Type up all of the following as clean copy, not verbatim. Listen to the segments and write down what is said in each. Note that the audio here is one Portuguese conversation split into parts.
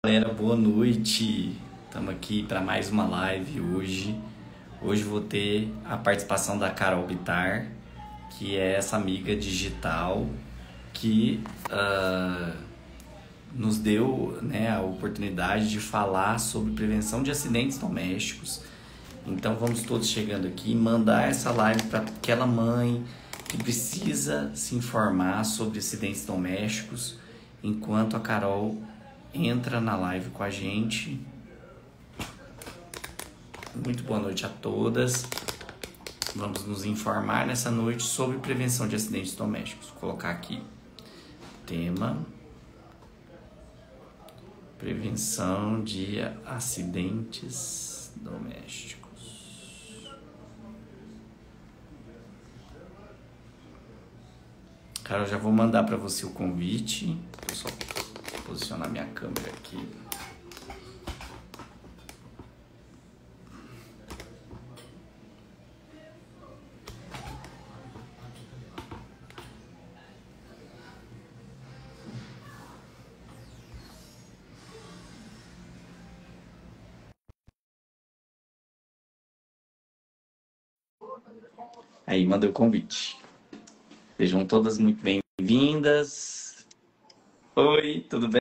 Galera, boa noite. Estamos aqui para mais uma live hoje. Hoje vou ter a participação da Carol Bittar, que é essa amiga digital que nos deu, né, a oportunidade de falar sobre prevenção de acidentes domésticos. Então vamos todos chegando aqui e mandar essa live para aquela mãe que precisa se informar sobre acidentes domésticos, enquanto a Carol entra na live com a gente. Muito boa noite a todas. Vamos nos informar nessa noite sobre prevenção de acidentes domésticos. Vou colocar aqui tema: prevenção de acidentes domésticos. Cara, eu já vou mandar para você o convite. Vou só posicionar minha câmera aqui. Aí, mandei o convite. Sejam todas muito bem-vindas. Oi, tudo bem?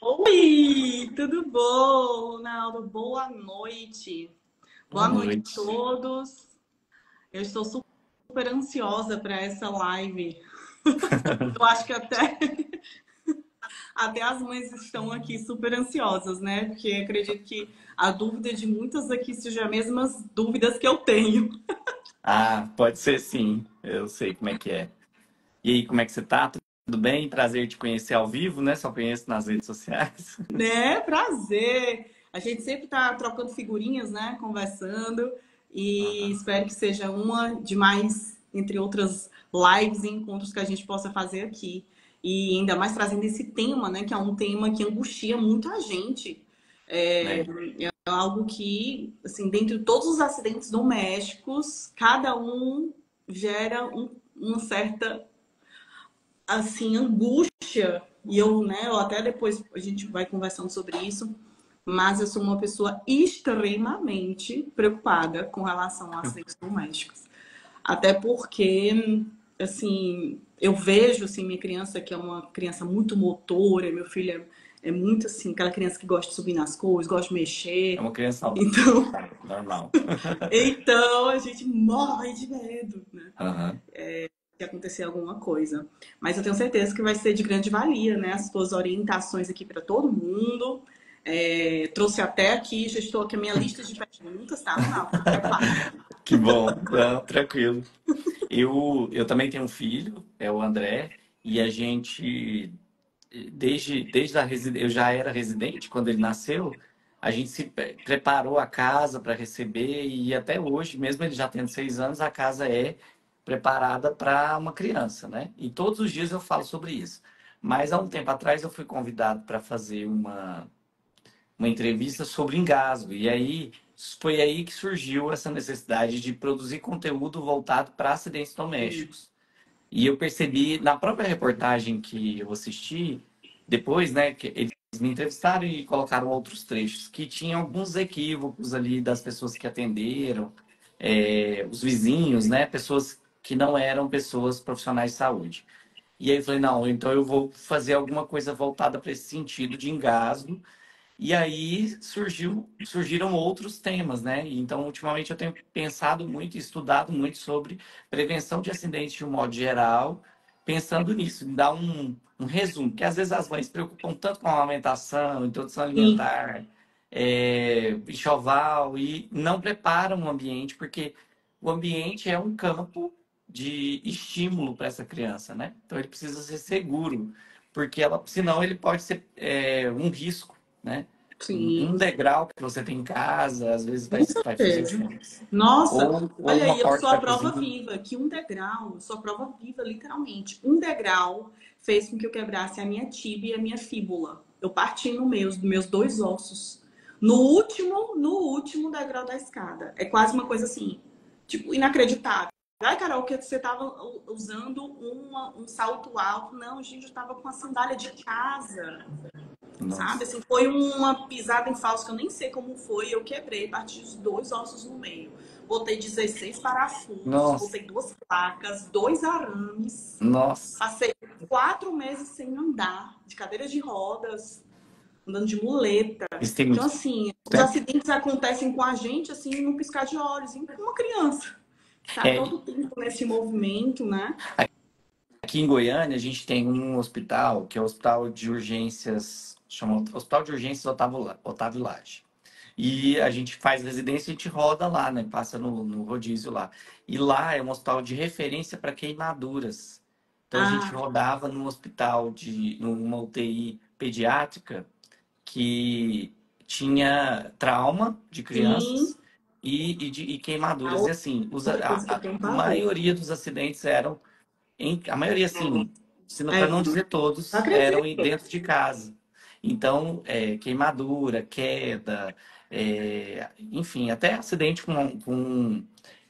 Oi, tudo bom, Ronaldo? Boa noite. Boa noite a todos. Eu estou super ansiosa para essa live. Eu acho que até as mães estão aqui super ansiosas, né? Porque acredito que a dúvida de muitas aqui seja as mesmas dúvidas que eu tenho. Ah, pode ser sim. Eu sei como é que é. E aí, como é que você tá? Tudo bem? Prazer te conhecer ao vivo, né? Só conheço nas redes sociais. Né? Prazer. A gente sempre está trocando figurinhas, né? Conversando. E espero que seja uma de mais, entre outras lives e encontros que a gente possa fazer aqui. E ainda mais trazendo esse tema, né? Que é um tema que angustia muito a gente. É, Né? é algo que, assim, dentre todos os acidentes domésticos, cada um gera uma certa, assim, angústia. E eu, né, eu até depois a gente vai conversando sobre isso, mas eu sou uma pessoa extremamente preocupada com relação a acidentes domésticos. Até porque, assim, eu vejo, assim, minha criança, que é uma criança muito motora, meu filho é muito, assim, aquela criança que gosta de subir nas coisas, gosta de É mexer. uma criança Então, normal. então a gente morre de medo, né? Aham. Se acontecer alguma coisa. Mas eu tenho certeza que vai ser de grande valia, né? As suas orientações aqui para todo mundo. Trouxe até aqui, já estou aqui a minha lista de perguntas, tá, Ronaldo? Fica preparado. Que bom. Não, tranquilo. Eu também tenho um filho, é o André, e a gente, desde a residência, eu já era residente quando ele nasceu, a gente se preparou a casa para receber, e até hoje, mesmo ele já tendo 6 anos, a casa é preparada para uma criança, né? E todos os dias eu falo sobre isso. Mas há um tempo atrás eu fui convidado para fazer uma entrevista sobre engasgo. E aí foi aí que surgiu essa necessidade de produzir conteúdo voltado para acidentes domésticos. E eu percebi na própria reportagem que eu assisti, depois, né, que eles me entrevistaram e colocaram outros trechos, que tinham alguns equívocos ali das pessoas que atenderam, os vizinhos, né, pessoas que não eram pessoas profissionais de saúde. E aí eu falei, não, então eu vou fazer alguma coisa voltada para esse sentido de engasgo, e aí surgiram outros temas, né? Então, ultimamente eu tenho pensado muito e estudado muito sobre prevenção de acidentes de um modo geral, pensando nisso, em dar um resumo, porque às vezes as mães se preocupam tanto com a amamentação, introdução Sim, alimentar, enxoval, e não preparam o ambiente, porque o ambiente é um campo de estímulo para essa criança, né? Então, ele precisa ser seguro, porque senão ele pode ser um risco, né? sim, Um degrau que você tem em casa, às vezes com vai fazer certeza. diferença. Nossa, Ou olha uma aí, eu porta sou a da prova cozinha. viva, que um degrau, eu sou a prova viva, literalmente. Um degrau fez com que eu quebrasse a minha tíbia e a minha fíbula. Eu parti no meio, os meus dois ossos. No último degrau da escada. É quase uma coisa assim, tipo, inacreditável. Ai, Carol, que você estava usando um salto alto. Não, gente, eu estava com a sandália de casa. sabe? Nossa. Assim, foi uma pisada em falso que eu nem sei como foi. Eu quebrei, parti os dois ossos no meio. Botei 16 parafusos, Nossa. botei duas placas, dois arames. Nossa. Passei 4 meses sem andar, de cadeira de rodas, andando de muleta. Isso tem Então, muito assim, os tempo. acidentes acontecem com a gente, assim, num piscar de olhos, e com uma criança que está É, todo o tempo nesse movimento, né? aqui em Goiânia, a gente tem um hospital, que é o Hospital de Urgências, chama Hospital de Urgências Otávio Lage. E a gente faz residência e a gente roda lá, né? Passa no rodízio lá. E lá é um hospital de referência para queimaduras. Então a gente Ah, rodava numa UTI pediátrica que tinha trauma de sim. crianças e A queimaduras. E assim, outra coisa que eu a tenho pavor. maioria dos acidentes eram a maioria, assim, para É, não dizer não todos, eram acredito. dentro de casa. Então, queimadura, queda, enfim, até acidente com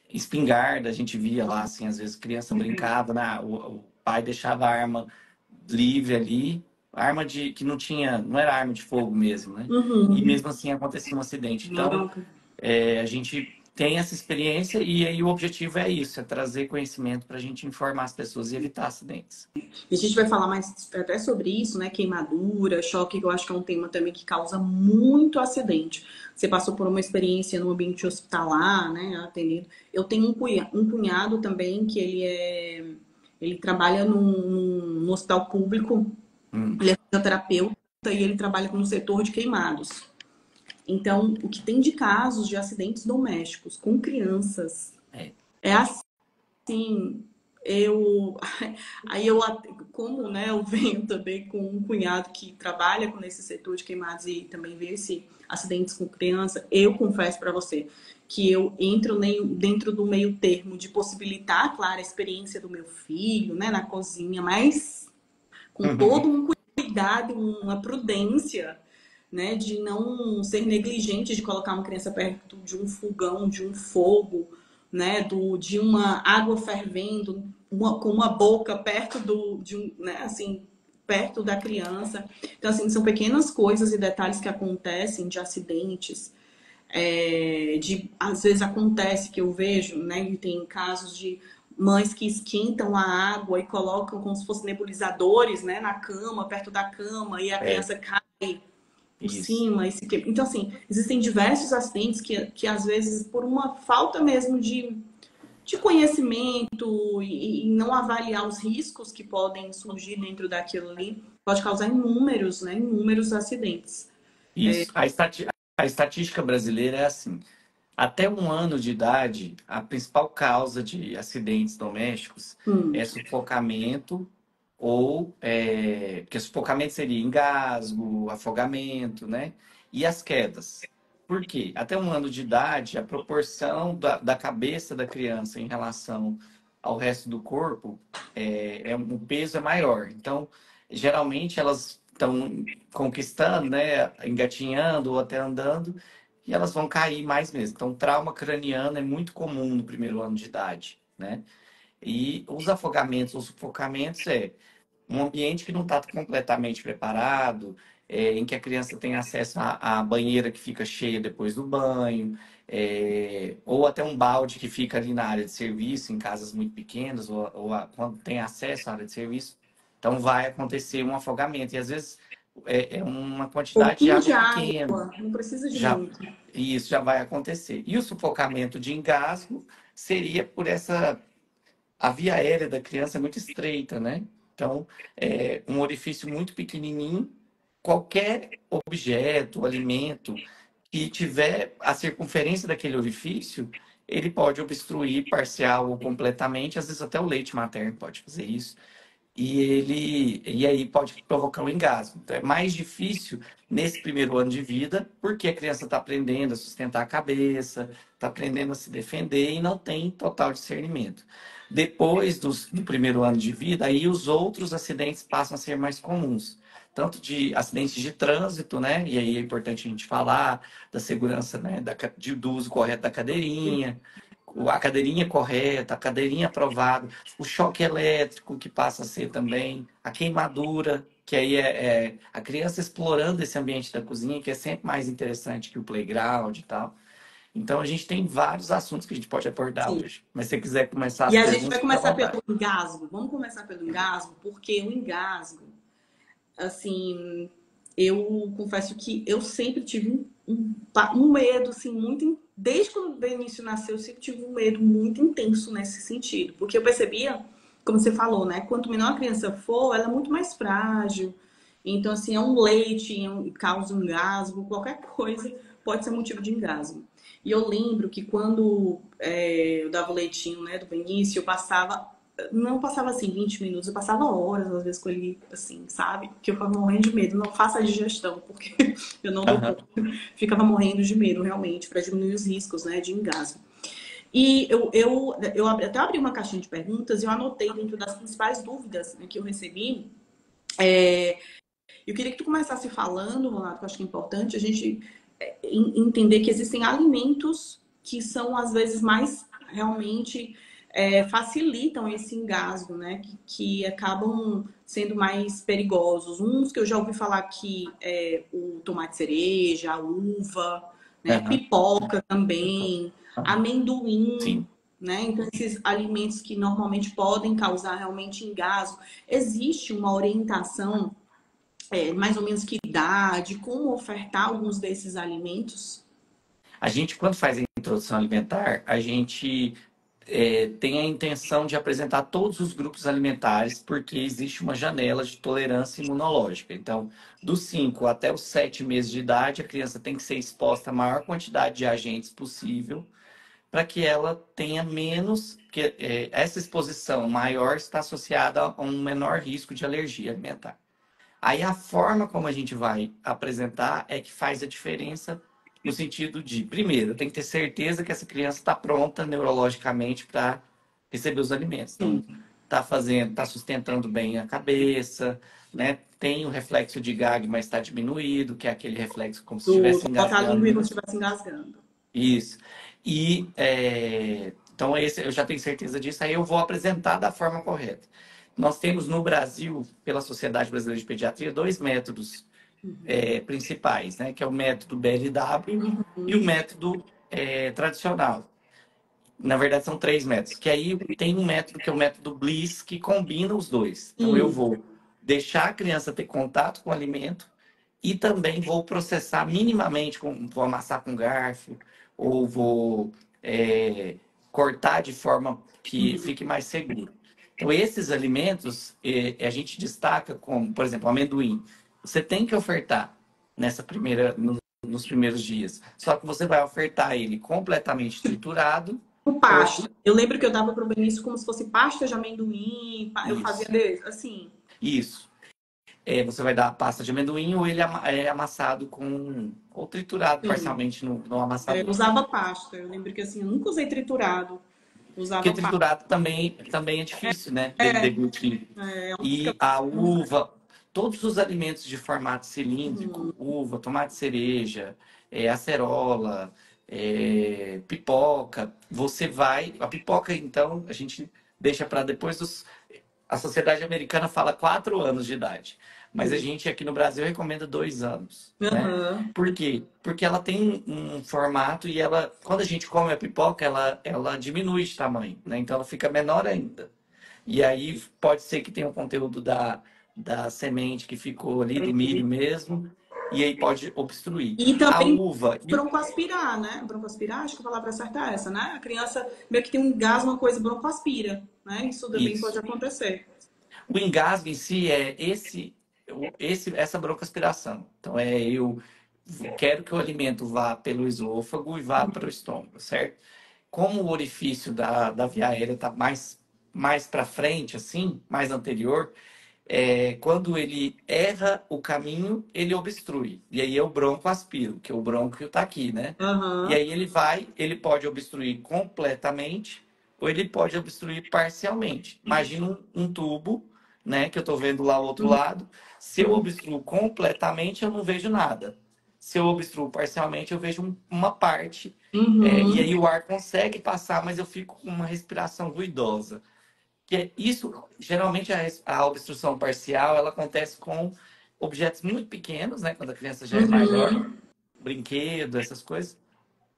espingarda, a gente via lá, assim, às vezes criança brincava, né? O pai deixava a arma livre ali, arma que não tinha, não era arma de fogo mesmo, né? E Uhum. mesmo assim acontecia um acidente. Então, Não. a gente tem essa experiência e aí o objetivo é isso, é trazer conhecimento para a gente informar as pessoas e evitar acidentes. A gente vai falar mais até sobre isso, né? Queimadura, choque, que eu acho que é um tema também que causa muito acidente. Você passou por uma experiência no ambiente hospitalar, né? Atendendo. Eu tenho um cunhado também que ele trabalha no hospital público, Hum, ele é fisioterapeuta e ele trabalha no setor de queimados. Então, o que tem de casos de acidentes domésticos com crianças é, é assim, eu aí eu como, né, eu venho também com um cunhado que trabalha com esse setor de queimados e também vê esse acidentes com criança, eu confesso para você que eu entro dentro do meio termo de possibilitar, claro, a experiência do meu filho, né, na cozinha, mas com todo uhum, um cuidado, uma prudência, né, de não ser negligente de colocar uma criança perto de um fogão, de um fogo, né, de uma água fervendo, com uma boca perto né, assim, perto da criança. Então, assim, são pequenas coisas e detalhes que acontecem de acidentes. Às vezes acontece que eu vejo, né, e tem casos de mães que esquentam a água e colocam como se fossem nebulizadores, né, na cama, perto da cama, e a é, criança cai por isso. cima. Então, assim, existem diversos acidentes que às vezes, por uma falta mesmo de conhecimento e não avaliar os riscos que podem surgir dentro daquilo ali, pode causar inúmeros, né, inúmeros acidentes. Isso. A estatística brasileira é assim: até 1 ano de idade, a principal causa de acidentes domésticos Hum, é sufocamento porque sufocamento seria engasgo, afogamento, né? E as quedas. Por quê? Até 1 ano de idade, a proporção da cabeça da criança em relação ao resto do corpo, o peso é maior. Então, geralmente elas estão conquistando, né? Engatinhando ou até andando, e elas vão cair mais mesmo. Então, trauma craniano é muito comum no primeiro ano de idade, né? E os afogamentos ou sufocamentos um ambiente que não está completamente preparado, em que a criança tem acesso à banheira que fica cheia depois do banho, ou até um balde que fica ali na área de serviço, em casas muito pequenas, quando tem acesso à área de serviço. Então, vai acontecer um afogamento. E às vezes é uma quantidade de pouquinho água de pequena. água, não precisa de Já, muito. e isso já vai acontecer. E o sufocamento de engasgo seria por essa a via aérea da criança é muito estreita, né? Então, é um orifício muito pequenininho, qualquer objeto, alimento que tiver a circunferência daquele orifício, ele pode obstruir parcial ou completamente, às vezes até o leite materno pode fazer isso e aí pode provocar um engasgo. Então, é mais difícil nesse primeiro ano de vida, porque a criança está aprendendo a sustentar a cabeça, está aprendendo a se defender e não tem total discernimento. Depois do primeiro ano de vida, aí os outros acidentes passam a ser mais comuns. Tanto de acidentes de trânsito, né? E aí é importante a gente falar da segurança, né? Do uso correto da cadeirinha, a cadeirinha correta, a cadeirinha aprovada, o choque elétrico que passa a ser também, a queimadura. que aí é a criança explorando esse ambiente da cozinha, que é sempre mais interessante que o playground e tal. Então, a gente tem vários assuntos que a gente pode abordar Sim. hoje. Mas se você quiser começar E as a gente perguntas, vai fica à começar pelo vontade. engasgo. Vamos começar pelo engasgo, porque o engasgo, assim, eu confesso que eu sempre tive um medo, assim, muito. Desde quando o Benício nasceu, eu sempre tive um medo muito intenso nesse sentido. Porque eu percebia, como você falou, né? Quanto menor a criança for, ela é muito mais frágil. Então, assim, é um leite, causa um engasgo, qualquer coisa pode ser motivo de engasgo. E eu lembro que quando eu dava o leitinho, né, do Benício, eu passava não passava assim 20 minutos, eu passava horas, às vezes, com ele, assim, sabe? Porque eu ficava morrendo de medo. Não faça a digestão, porque eu não dou Aham. conta. Ficava morrendo de medo, realmente, para diminuir os riscos, né, de engasgo. E eu até abri uma caixinha de perguntas e eu anotei dentro das principais dúvidas, né, que eu recebi. Eu queria que tu começasse falando, Ronaldo, que eu acho que é importante a gente entender que existem alimentos que são, às vezes, mais realmente facilitam esse engasgo, né? Que acabam sendo mais perigosos. Uns que eu já ouvi falar que é o tomate cereja, a uva, né? Aham. Pipoca também, Aham. amendoim, Sim. né? Então, esses alimentos que normalmente podem causar realmente engasgo. Existe uma orientação mais ou menos que idade, como ofertar alguns desses alimentos? A gente, quando faz a introdução alimentar, a gente tem a intenção de apresentar todos os grupos alimentares, porque existe uma janela de tolerância imunológica. Então, dos 5 até os 7 meses de idade, a criança tem que ser exposta à maior quantidade de agentes possível, para que ela tenha menos, que essa exposição maior está associada a um menor risco de alergia alimentar. Aí a forma como a gente vai apresentar é que faz a diferença no sentido de, primeiro, tem que ter certeza que essa criança está pronta neurologicamente para receber os alimentos. Então, Sim, está sustentando bem a cabeça, né? Tem o reflexo de gag, mas está diminuído, que é aquele reflexo como se do estivesse botar a língua e engasgando. como se estivesse engasgando. Isso. E então esse eu já tenho certeza disso. Aí eu vou apresentar da forma correta. Nós temos no Brasil, pela Sociedade Brasileira de Pediatria, dois métodos principais, né? Que é o método BLW e o método tradicional. Na verdade, são três métodos. Que aí tem um método que é o método Bliss, que combina os dois. Então eu Sim, vou deixar a criança ter contato com o alimento e também vou processar minimamente, vou amassar com garfo, ou vou cortar de forma que fique mais seguro. Então, esses alimentos, a gente destaca como, por exemplo, o amendoim. Você tem que ofertar nos primeiros dias. Só que você vai ofertar ele completamente triturado, com ou pasta. Eu lembro que eu dava para o Benício como se fosse pasta de amendoim. Eu fazia isso, assim. isso. Você vai dar a pasta de amendoim ou ele é amassado com, ou triturado Sim. parcialmente no amassador. Usava pasta. Eu lembro que assim, eu nunca usei triturado. Porque Usava pasta. triturado também é difícil, né? Dele deglutir. Fica... E a uva, todos os alimentos de formato cilíndrico, uva, tomate cereja, acerola, pipoca, você vai. A pipoca, então, a gente deixa para depois dos. A sociedade americana fala 4 anos de idade. Mas a gente aqui no Brasil recomenda 2 anos, né? Uhum. Por quê? Porque ela tem um formato e ela, quando a gente come a pipoca, ela diminui de tamanho, né? Então ela fica menor ainda. E aí pode ser que tenha um conteúdo da semente que ficou ali, do milho mesmo, e aí pode obstruir. E A também uva, broncoaspirar, né? Broncoaspirar, acho que a palavra certa é essa, né? A criança meio que tem um gás, uma coisa, broncoaspira, né? Isso também pode isso. acontecer. O engasgo em si é essa broncoaspiração. Então eu quero que o alimento vá pelo esôfago e vá para o estômago, certo? Como o orifício da via aérea está mais para frente, assim, mais anterior, quando ele erra o caminho, ele obstrui. E aí é o broncoaspiro, que o brônquio está aqui, né? E Aham. aí ele pode obstruir completamente ou ele pode obstruir parcialmente. Imagina um tubo, né, que eu estou vendo lá ao outro lado. Se eu obstruo completamente, eu não vejo nada. Se eu obstruo parcialmente, eu vejo uma parte. E Uhum. aí o ar consegue passar, mas eu fico com uma respiração ruidosa. que é isso, geralmente a obstrução parcial, ela acontece com objetos muito pequenos, né? Quando a criança já é maior, Uhum. brinquedo, essas coisas,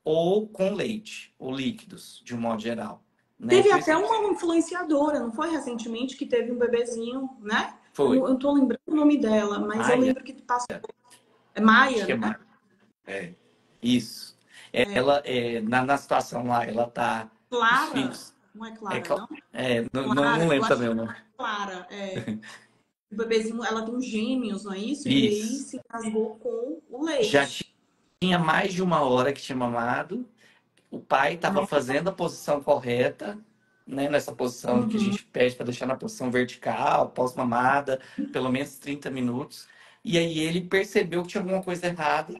ou com leite, ou líquidos, de um modo geral, né? Teve Por isso até uma influenciadora, não foi recentemente, que teve um bebezinho, né? foi. Eu não tô lembrando o nome dela, mas eu Maia, lembro que passou. É acho Maia, que é né? Maia. É, isso. Ela, na situação lá, ela tá, os Clara, filhos, não é é, Clara, não? não Clara, eu lembro acho também que o é nome. Clara. É. O bebezinho, ela tem gêmeos, não é isso? E aí Isso. se rasgou com o Já leite. tinha mais de uma hora que tinha mamado, o pai estava Nossa. fazendo a posição correta, né, nessa posição que a Uhum. gente pede para deixar na posição vertical, pós-mamada, pelo menos 30 minutos. E aí ele percebeu que tinha alguma coisa errada.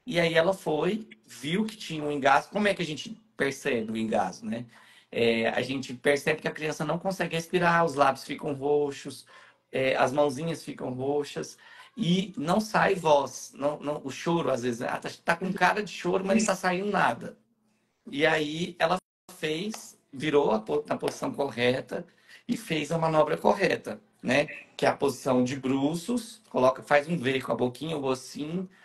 E aí ela foi, viu que tinha um engasgo. Como é que a gente percebe o engasgo, né? A gente percebe que a criança não consegue respirar, os lábios ficam roxos, as mãozinhas ficam roxas e não sai voz. O choro, às vezes, tá com cara de choro, mas não tá saindo nada. E aí ela virou na posição correta e fez a manobra correta, né? Que é a posição de bruços, faz um V com a boquinha, ou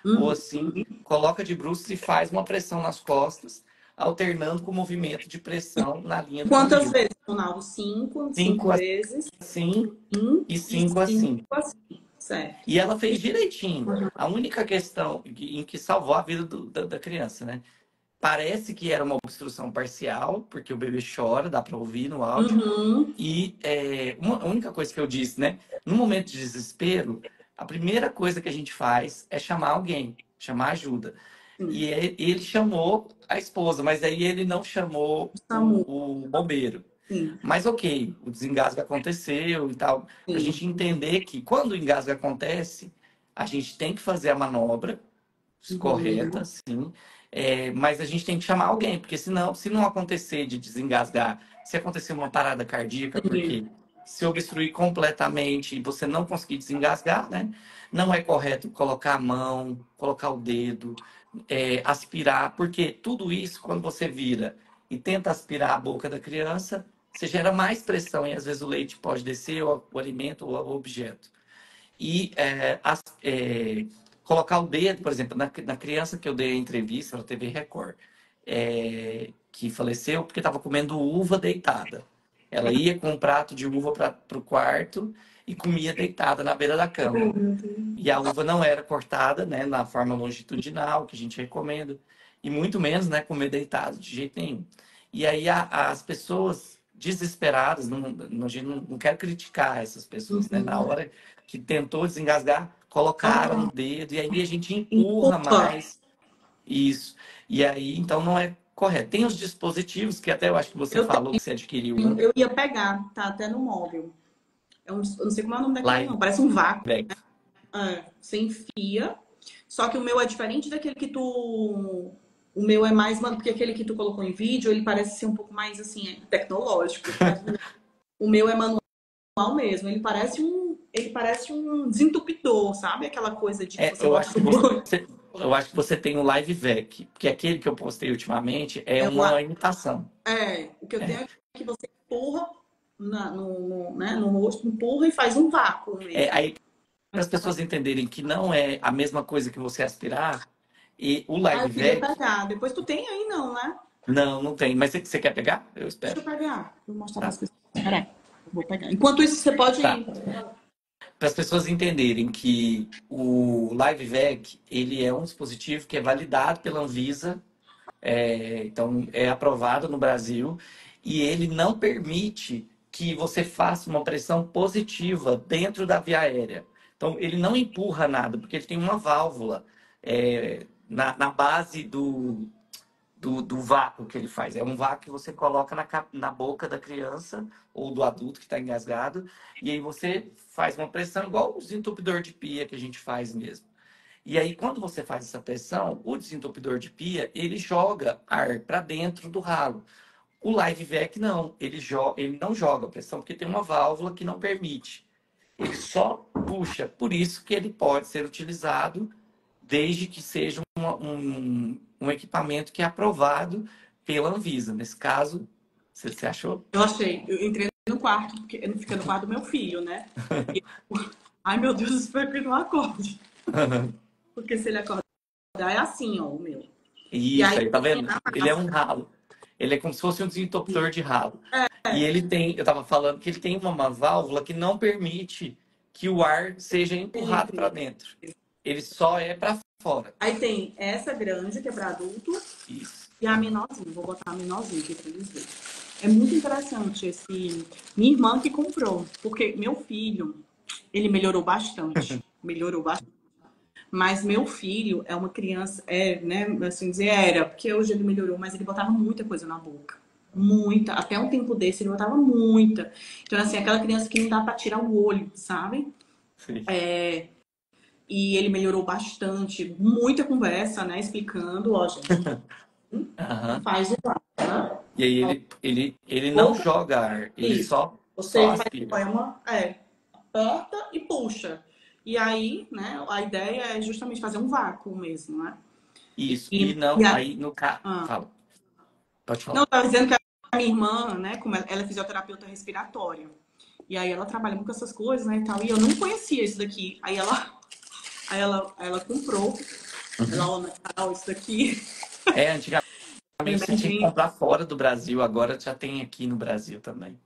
Uhum. assim, coloca de bruços e faz uma pressão nas costas, alternando com o movimento de pressão na linha do Quantas mamilo. vezes, Ronaldo? Cinco Cinco vezes. assim e E cinco cinco assim. assim. Certo. E ela fez direitinho. A única questão em que salvou a vida da criança, né? Parece que era uma obstrução parcial, porque o bebê chora, dá para ouvir no áudio. Uhum. E a única coisa que eu disse, né? No momento de desespero, a primeira coisa que a gente faz é chamar alguém, chamar ajuda. Sim. E ele chamou a esposa, mas aí ele não chamou SAMU. o bombeiro. Sim. Mas ok, o desengasgo aconteceu e tal. Para a Sim. gente entender que quando o engasgo acontece, a gente tem que fazer a manobra correta, Uhum. sim. Mas a gente tem que chamar alguém, porque senão, se não acontecer de desengasgar, se acontecer uma parada cardíaca, Sim. porque se obstruir completamente e você não conseguir desengasgar, né? Não é correto colocar a mão, colocar o dedo, aspirar, porque tudo isso, quando você vira e tenta aspirar a boca da criança, você gera mais pressão e às vezes o leite pode descer, ou o alimento, ou o objeto. E colocar o dedo, por exemplo, na criança que eu dei a entrevista na TV Record, que faleceu porque estava comendo uva deitada. Ela ia com um prato de uva para o quarto e comia deitada na beira da Oh, cama. meu Deus. E a uva não era cortada, né, na forma longitudinal que a gente recomenda, e muito menos, né, comer deitado, de jeito nenhum. E aí as pessoas desesperadas, a gente não quero criticar essas pessoas, né, na Uhum. hora que tentou desengasgar, colocaram Aham. o dedo, e aí a gente empurra Empurra. mais isso. E aí, então, não é correto. Tem os dispositivos, que até eu acho que você Eu falou que você adquiriu tenho, um, eu ia pegar, tá até no móvel. Eu não sei como é o nome daquele, Live não. Parece um vácuo. Back. É, você enfia. Só que o meu é diferente daquele que tu. O meu é mais, mano, porque aquele que tu colocou em vídeo, ele parece ser um pouco mais assim, tecnológico. Mas o meu é manual mesmo. Ele parece um desentupidor, sabe? Aquela coisa de que você Eu bota acho que no banho. você tem o Live Vec, porque aquele que eu postei ultimamente é É, uma imitação. o que eu tenho É, é que você empurra no rosto, empurra e faz um vácuo mesmo. aí, para as pessoas entenderem que não é a mesma coisa que você aspirar, e o Ah, Live eu queria Vec, pegar. Depois tu tem aí, não, né? não tem. Mas você quer pegar? Eu Deixa espero. eu pegar. Vou mostrar para as Tá, pessoas. Peraí, eu vou pegar. Enquanto isso, você pode. tá. Para as pessoas entenderem que o Live Vec, ele é um dispositivo que é validado pela Anvisa, então é aprovado no Brasil, e ele não permite que você faça uma pressão positiva dentro da via aérea. Então, ele não empurra nada, porque ele tem uma válvula na base do vácuo que ele faz. É um vácuo que você coloca na boca da criança ou do adulto que está engasgado, e aí você faz uma pressão igual o desentupidor de pia que a gente faz mesmo. E aí, quando você faz essa pressão, o desentupidor de pia, ele joga ar para dentro do ralo. O LiveVac não, ele não joga pressão, porque tem uma válvula que não permite. Ele só puxa. Por isso que ele pode ser utilizado desde que seja um equipamento que é aprovado pela Anvisa. Nesse caso, você achou? Eu achei. Eu entrei no quarto, porque ele fica no quarto do meu filho, né? E, ai, meu Deus, espero que ele não acorde. Porque se ele acordar, é assim, ó, o meu. E Isso aí aí, tá tem vendo? a Ele é um máscara. ralo. Ele é como se fosse um desentupidor de ralo. E ele tem, eu tava falando que ele tem uma válvula que não permite que o ar seja empurrado para Entre. dentro. Ele só é para fora. Aí tem essa grande, que é para adulto, Isso. e a menorzinha. Vou botar a menorzinha aqui para eles verem. É muito interessante esse. Minha irmã que comprou, porque meu filho, ele melhorou bastante. Melhorou bastante. Mas meu filho é uma criança, né, assim dizer, era, porque hoje ele melhorou, mas ele botava muita coisa na boca. Muita. Até um tempo desse ele botava muita. Então, assim, aquela criança que não dá pra tirar o olho, sabe? Sim. E ele melhorou bastante. Muita conversa, né? Explicando, ó, gente, Aham. faz o ar, né? E aí ele não Boca, joga ar, ele isso. só Você faz aspira. poema, aperta e puxa. E aí, né, a ideia é justamente fazer um vácuo mesmo, né? Isso. E E não, a, aí no caso. ah, Fala, pode não, eu falar. tava dizendo que a minha irmã, né, como ela é fisioterapeuta respiratória, e aí ela trabalha muito com essas coisas, né, e tal, e eu não conhecia isso daqui. Aí ela comprou, ela, Uhum. ó, Natal, isso daqui, É, antigamente você tinha que remedinho. comprar fora do Brasil, agora já tem aqui no Brasil também.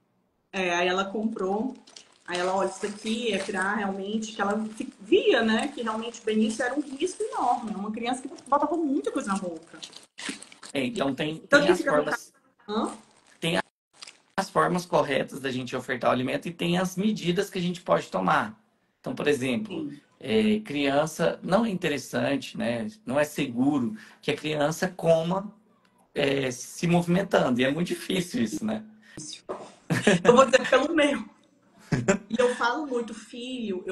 Aí ela comprou, aí ela, olha, isso daqui é pra realmente, que ela via, né, que realmente o Benício era um risco enorme, uma criança que botava muita coisa na boca. É, então Então tem aqui as fica com formas, hã? tem as formas corretas da gente ofertar o alimento e tem as medidas que a gente pode tomar. Então, por exemplo, Sim. criança não é interessante, né? Não é seguro que a criança coma se movimentando. E é muito difícil isso, né? Eu vou dizer pelo meu. E eu falo muito, filho,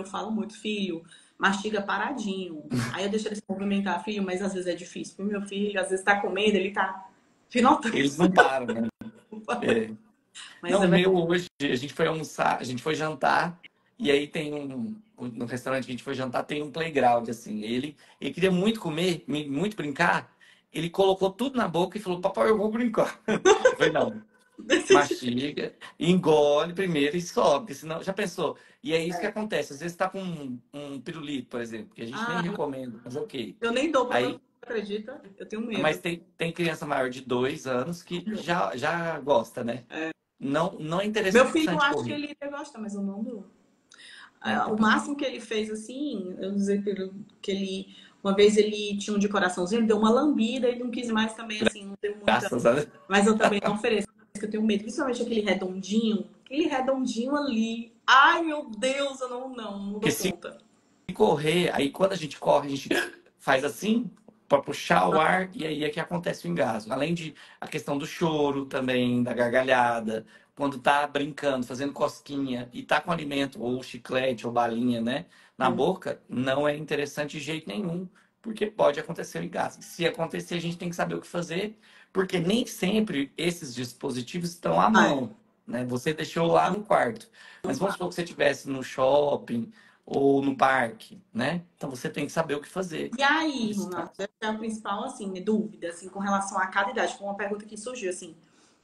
mastiga paradinho. Aí eu deixo ele se movimentar, filho, mas às vezes é difícil. Porque meu filho, às vezes tá comendo, ele tá finotando. Eles não param, né? É. Mas Não, é o verdade. meu hoje, a gente foi almoçar, a gente foi jantar, e aí tem no restaurante que a gente foi jantar, tem um playground, assim. Ele queria muito comer, muito brincar, ele colocou tudo na boca e falou, papai, eu vou brincar. Eu falei, não, Desse jeito. mastiga, engole primeiro e sobe, porque senão, já pensou? E é isso que acontece, às vezes tá com um pirulito, por exemplo, que a gente nem Ah, recomenda, mas ok. eu nem dou pro meu Aí, filho, acredita? Eu tenho mas medo. tem criança maior de 2 anos que já gosta, né? Não é Meu filho, eu interessante acho que correr. ele gosta, mas eu não dou. É, O máximo que ele fez assim, eu dizer que ele. Uma vez ele tinha um de coraçãozinho, ele deu uma lambida, ele não quis mais também, assim, não deu muita. graças a Deus. Mas eu também não ofereço, porque eu tenho medo, principalmente aquele redondinho ali. Ai, meu Deus, eu não Porque dou se conta. correr, aí quando a gente corre, a gente faz assim para puxar o ar e aí é que acontece o engasgo. Além de a questão do choro também, da gargalhada, quando tá brincando, fazendo cosquinha e tá com alimento ou chiclete ou balinha, né, na boca, não é interessante de jeito nenhum, porque pode acontecer o engasgo. Se acontecer, a gente tem que saber o que fazer, porque nem sempre esses dispositivos estão à Ah, mão, né? Você deixou lá no quarto. Mas não vamos tá. supor que você estivesse no shopping ou no parque, né? Então você tem que saber o que fazer E aí, nesse Renato, caso. essa é a principal, assim, né, dúvida, assim, com relação a cada idade. Foi uma pergunta que surgiu, assim,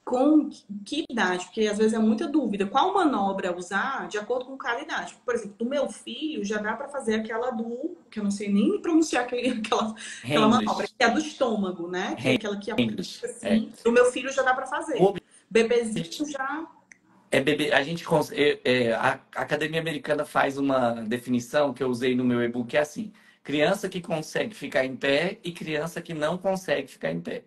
com que idade? Porque às vezes é muita dúvida. Qual manobra usar de acordo com cada idade? Por exemplo, do meu filho já dá para fazer aquela que eu não sei nem pronunciar aquela manobra, English, que é a do estômago, né? Que é aquela que aperta English. É. assim. Do meu filho já dá para O fazer. Bebezinho objetivo já. é beber. A Academia Americana faz uma definição que eu usei no meu e-book, que é assim: criança que consegue ficar em pé e criança que não consegue ficar em pé.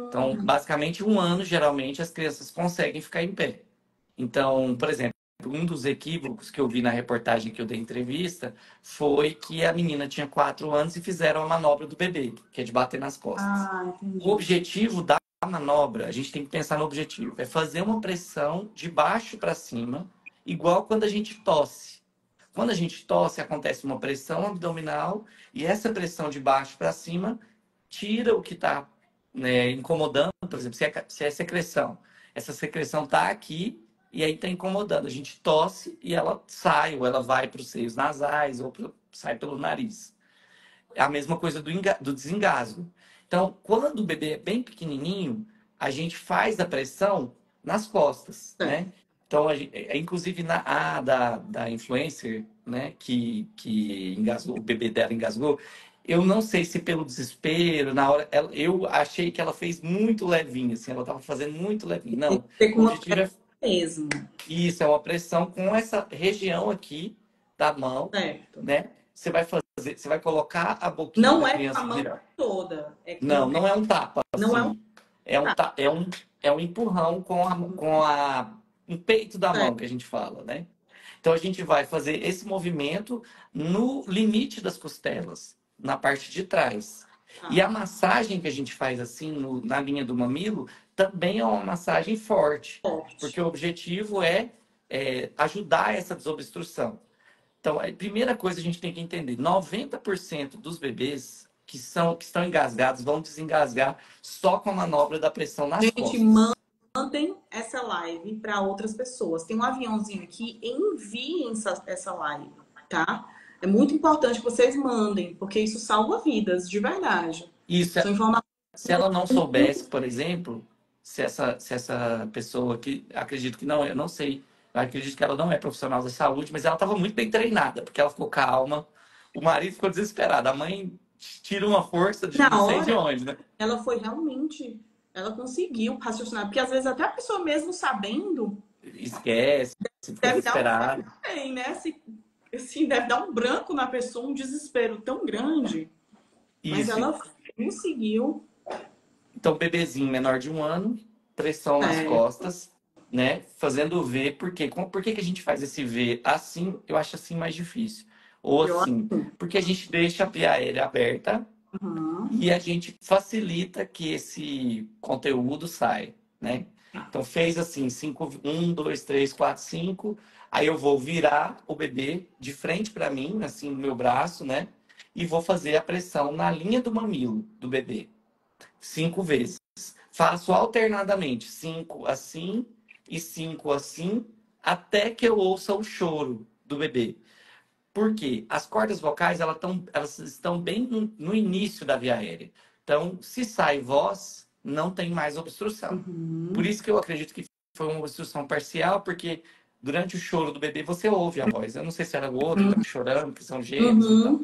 Então, basicamente, 1 ano, geralmente, as crianças conseguem ficar em pé. Então, por exemplo, um dos equívocos que eu vi na reportagem que eu dei entrevista foi que a menina tinha 4 anos e fizeram a manobra do bebê, que é de bater nas costas. Ah, O entendi. objetivo da manobra, a gente tem que pensar no objetivo, é fazer uma pressão de baixo para cima, igual quando a gente tosse. Quando a gente tosse, acontece uma pressão abdominal e essa pressão de baixo para cima tira o que está, né, incomodando, por exemplo, se é secreção. Essa secreção está aqui e aí está incomodando. A gente tosse e ela sai, ou ela vai para os seios nasais, ou sai pelo nariz. É a mesma coisa do desengasgo. Então, quando o bebê é bem pequenininho, a gente faz a pressão nas costas, Certo. né? Então, inclusive da influencer, né, que engasgou, o bebê dela engasgou, eu não sei se pelo desespero, na hora, eu achei que ela fez muito levinho, assim, ela estava fazendo muito levinho. Tem que Não, ser com o uma objetivo é mesmo, isso, é uma pressão com essa região aqui da mão, certo? né? Você vai colocar a boquinha Não da é com a criança mão virar. toda, é com o Não, pé. não é um tapa, Não é um assim. É um empurrão um peito da mão certo. que a gente fala, né? Então a gente vai fazer esse movimento no limite das costelas, na parte de trás. E Tá. a massagem que a gente faz assim na linha do mamilo também é uma massagem forte, Forte. porque o objetivo é ajudar essa desobstrução. Então, a primeira coisa a gente tem que entender: 90% dos bebês que estão engasgados vão desengasgar só com a manobra da pressão nas Gente, costas. mandem essa live para outras pessoas. Tem um aviãozinho aqui, enviem essa live, tá? É muito importante que vocês mandem, porque isso salva vidas, de verdade. Isso, São informações. se ela não soubesse, por exemplo, se essa pessoa que acredito que não, eu não sei, eu acredito que ela não é profissional da saúde, mas ela estava muito bem treinada, porque ela ficou calma, o marido ficou desesperado, a mãe tira uma força de não Na sei de hora, onde, né? ela foi realmente, ela conseguiu raciocinar, porque às vezes até a pessoa mesmo sabendo Esquece, fica deve dar um desesperado. também, né? Assim, deve dar um branco na pessoa, um desespero tão grande. Mas Isso. ela conseguiu. Então, bebezinho menor de 1 ano, pressão nas É, costas, né? Fazendo V, por quê? Por que que a gente faz esse V assim? Eu acho assim mais difícil. Ou eu, assim, porque a gente deixa a via aérea aberta uhum. e a gente facilita que esse conteúdo saia, né? Então, fez assim, 5, 1, 2, 3, 4, 5. Aí eu vou virar o bebê de frente para mim, assim, no meu braço, né? E vou fazer a pressão na linha do mamilo do bebê. 5 vezes. Faço alternadamente, 5 assim e 5 assim, até que eu ouça o choro do bebê. Por quê? As cordas vocais elas estão bem no início da via aérea. Então, se sai voz, não tem mais obstrução. Por Uhum. isso que eu acredito que foi uma obstrução parcial, porque durante o choro do bebê você ouve a voz. Eu não sei se era o outro que estava chorando, que são gêmeos e tal. Uhum.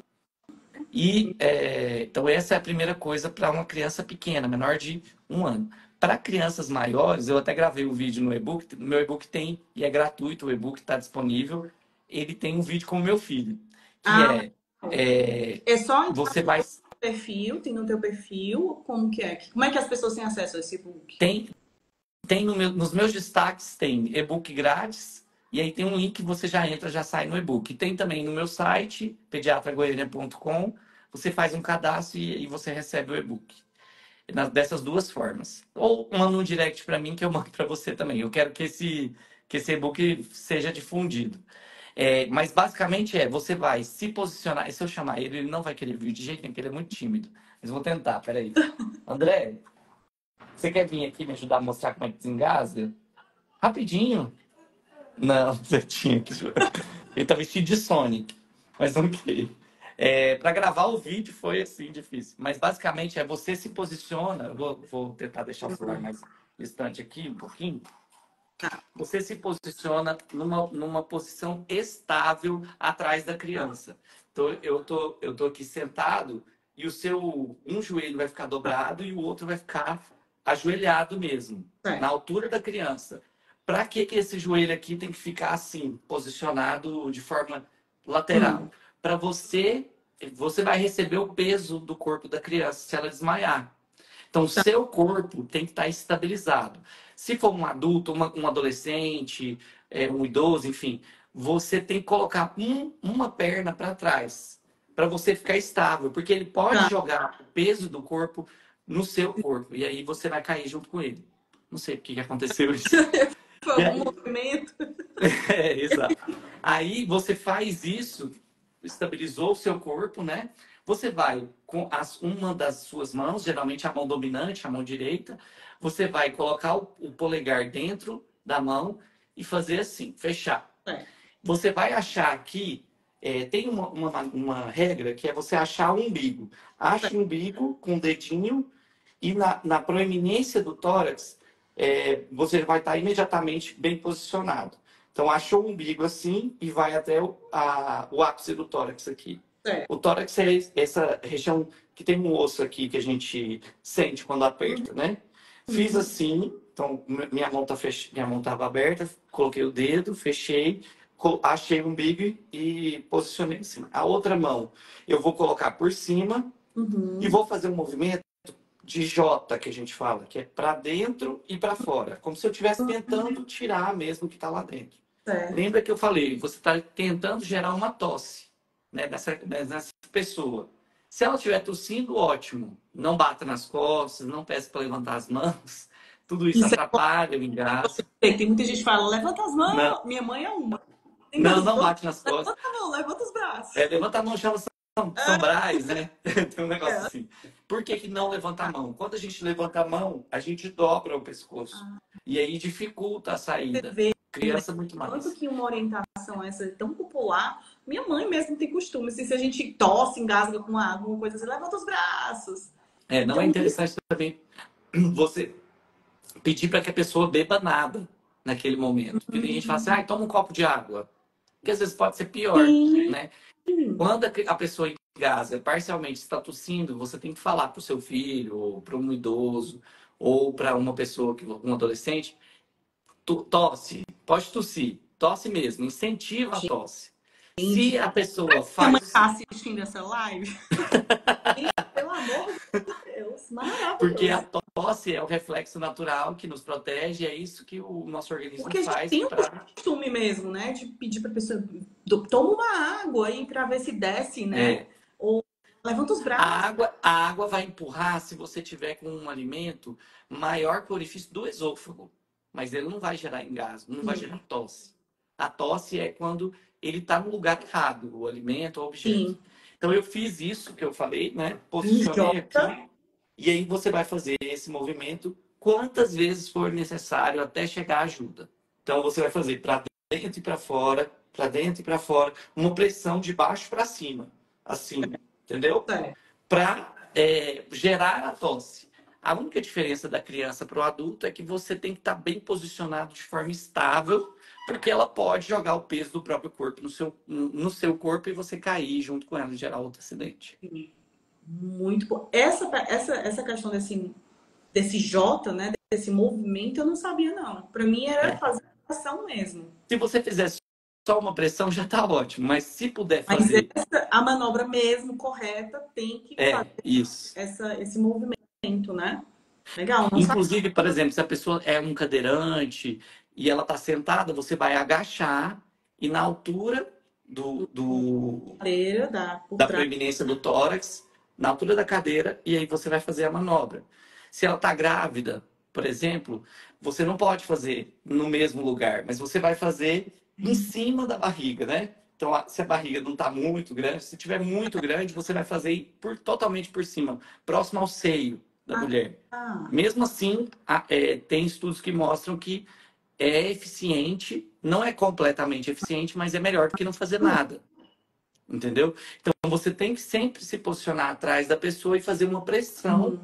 Então, essa é a primeira coisa para uma criança pequena, menor de 1 ano. Para crianças maiores, eu até gravei um vídeo no e-book. No meu e-book tem, e é gratuito, o e-book está disponível. Ele tem um vídeo com o meu filho, que Ah, é é só entrar você vai. no perfil, tem no teu perfil, como que é? Como é que as pessoas têm acesso a esse book? Tem, tem nos meus destaques, tem e-book grátis, e aí tem um link que você já entra, já sai no e-book. Tem também no meu site, pediatragoiania.com, você faz um cadastro e você recebe o e-book. Dessas duas formas. Ou manda um direct para mim que eu mando para você também. Eu quero que esse e-book seja difundido. Mas basicamente você vai se posicionar. E se eu chamar ele, ele não vai querer vir de jeito nenhum, porque ele é muito tímido. Mas vou tentar, peraí. André, você quer vir aqui me ajudar a mostrar como é que desengasga? Rapidinho. Não, você tinha que. Ele tá vestido de Sonic. Mas ok. Para gravar o vídeo foi assim difícil. Mas basicamente você se posiciona. Eu vou tentar deixar o celular mais distante aqui um pouquinho. Você se posiciona numa posição estável atrás da criança. Então eu tô aqui sentado e um joelho vai ficar dobrado e o outro vai ficar ajoelhado mesmo, na É. altura da criança. Para que esse joelho aqui tem que ficar assim, posicionado de forma lateral? Hum, Para você vai receber o peso do corpo da criança se ela desmaiar. Então, o seu corpo tem que estar estabilizado. Se for um adulto, um adolescente, um idoso, enfim, você tem que colocar uma perna para trás, para você ficar estável, porque ele pode tá. jogar o peso do corpo no seu corpo, e aí você vai cair junto com ele. Não sei por que aconteceu isso. Foi E algum aí, movimento? exato. Aí você faz isso, estabilizou o seu corpo, né? Você vai com uma das suas mãos, geralmente a mão dominante, a mão direita, você vai colocar o polegar dentro da mão e fazer assim, fechar. É. Você vai achar aqui, tem uma regra que é você achar o umbigo. Ache o umbigo com o dedinho e na proeminência do tórax, você vai estar imediatamente bem posicionado. Então, achou o umbigo assim e vai até o ápice do tórax aqui. Certo. O tórax é essa região que tem um osso aqui que a gente sente quando aperta, né? Fiz Uhum. assim, então minha mão estava aberta, coloquei o dedo, fechei, achei o umbigo e posicionei assim. A outra mão eu vou colocar por cima e Uhum. vou fazer um movimento de J, que a gente fala, que é para dentro e para fora, como se eu estivesse tentando tirar mesmo o que está lá dentro. Certo. Lembra que eu falei, você está tentando gerar uma tosse, né, nessa pessoa. Se ela estiver tossindo, ótimo. Não bata nas costas, não peça para levantar as mãos. Tudo isso Isso atrapalha o engasgo. é, tem muita gente que fala, levanta as Não, mãos. Minha mãe é uma. não, não Engasgou, bate nas costas. levanta a mão, levanta os braços. Levanta a mão, chama São Brás, né? Tem um negócio É. assim. Por que não levanta a mão? Quando a gente levanta a mão, a gente dobra o pescoço. E aí dificulta a Você saída. vê, né? Criança, muito Tanto mais. que uma orientação essa é tão popular, minha mãe mesmo tem costume. Se a gente tosse, engasga com água, alguma coisa assim, levanta os braços. Não é Então, interessante também você pedir para que a pessoa beba nada naquele momento. Porque tem gente que fala assim, toma um copo de água. Que às vezes pode ser pior, sim. né? Quando a pessoa engasga, parcialmente está tossindo, você tem que falar para o seu filho, ou para um idoso, ou para uma pessoa, um adolescente, tosse, pode tossir, tosse mesmo, incentiva a tosse. Se a pessoa Minha mãe faz. tá assistindo essa live. Pelo amor de Deus, Porque a maravilhoso. tosse é o reflexo natural que nos protege, é isso que o nosso organismo Porque a gente faz tem o para. costume mesmo, né? De pedir pra pessoa, toma uma água aí pra ver se desce, né? É, Ou levanta os braços. a água vai empurrar se você tiver com um alimento maior que o orifício do esôfago, mas ele não vai gerar engasgo, não vai gerar tosse. A tosse é quando ele está no lugar errado, o alimento, o objeto. Sim. Então eu fiz isso que eu falei, né? Um Posicionei aqui. J. E aí você vai fazer esse movimento quantas vezes for necessário até chegar à ajuda. Então você vai fazer para dentro e para dentro e para fora, uma pressão de baixo para cima, assim, entendeu? É. Para gerar a tosse. A única diferença da criança para o adulto é que você tem que estar bem posicionado de forma estável, porque ela pode jogar o peso do próprio corpo no seu corpo e você cair junto com ela e gerar outro acidente. Muito bom. Essa questão desse J, né? Desse movimento, eu não sabia, não. Pra mim era É. fazer ação mesmo. Se você fizer só uma pressão, já está ótimo. Mas se puder Mas fazer, a manobra mesmo correta tem que fazer isso. esse movimento, né? Legal, não sabia. Inclusive, por exemplo, se a pessoa é um cadeirante e ela está sentada, você vai agachar e na altura Cadeira, dá por da trás. proeminência do tórax, na altura da cadeira, e aí você vai fazer a manobra. Se ela está grávida, por exemplo, você não pode fazer no mesmo lugar, mas você vai fazer em cima da barriga, né? Então, se a barriga não está muito grande, se tiver muito grande, você vai fazer totalmente por cima, próximo ao seio da mulher. Ah, Mesmo assim, tem estudos que mostram que é eficiente, não é completamente eficiente, mas é melhor do que não fazer nada. Entendeu? Então você tem que sempre se posicionar atrás da pessoa e fazer uma pressão,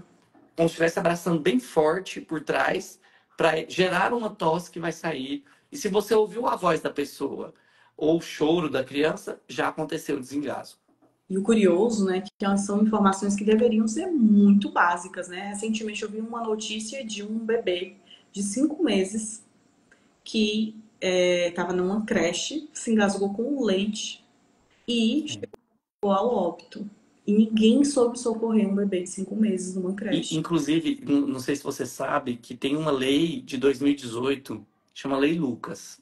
como se estivesse abraçando bem forte por trás, para gerar uma tosse que vai sair. E se você ouviu a voz da pessoa ou o choro da criança, já aconteceu o desengasgo. e o curioso, né, que são informações que deveriam ser muito básicas, né? Recentemente eu vi uma notícia de um bebê de 5 meses que estava numa creche, se engasgou com leite e chegou ao óbito. E ninguém soube socorrer um bebê de 5 meses numa creche. Inclusive, não sei se você sabe que tem uma lei de 2018, chama Lei Lucas.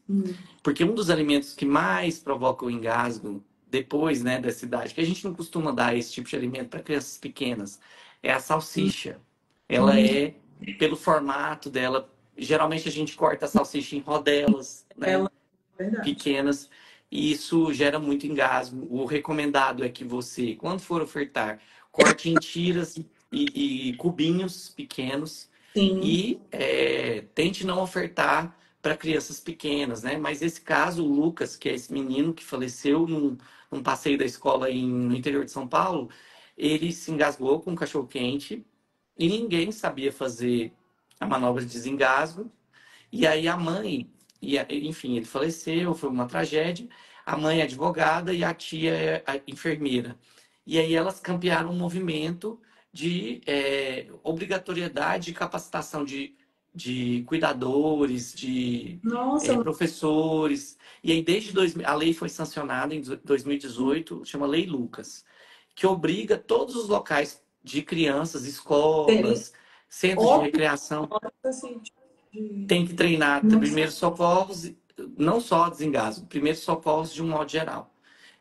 Porque um dos alimentos que mais provoca o engasgo depois, né, dessa idade, que a gente não costuma dar esse tipo de alimento para crianças pequenas, é a salsicha. Ela é, pelo formato dela, geralmente a gente corta a salsicha em rodelas, né, Ela, verdade. pequenas, e isso gera muito engasgo. O recomendado é que você, quando for ofertar, corte em tiras e cubinhos pequenos Sim, e tente não ofertar para crianças pequenas, né? Mas esse caso, o Lucas, que é esse menino que faleceu num passeio da escola no interior de São Paulo, ele se engasgou com um cachorro-quente e ninguém sabia fazer a manobra de desengasgo. E aí a mãe, enfim, ele faleceu, foi uma tragédia. A mãe é advogada e a tia é a enfermeira. E aí elas campearam um movimento de obrigatoriedade de capacitação de cuidadores, de Nossa, professores. E aí, desde 2000, a lei foi sancionada em 2018, chama Lei Lucas, que obriga todos os locais de crianças, terem escolas, centros de óculos recreação, assim, de... tem que treinar Nossa, primeiros socorros, não só desengasgo, primeiros socorros de um modo geral.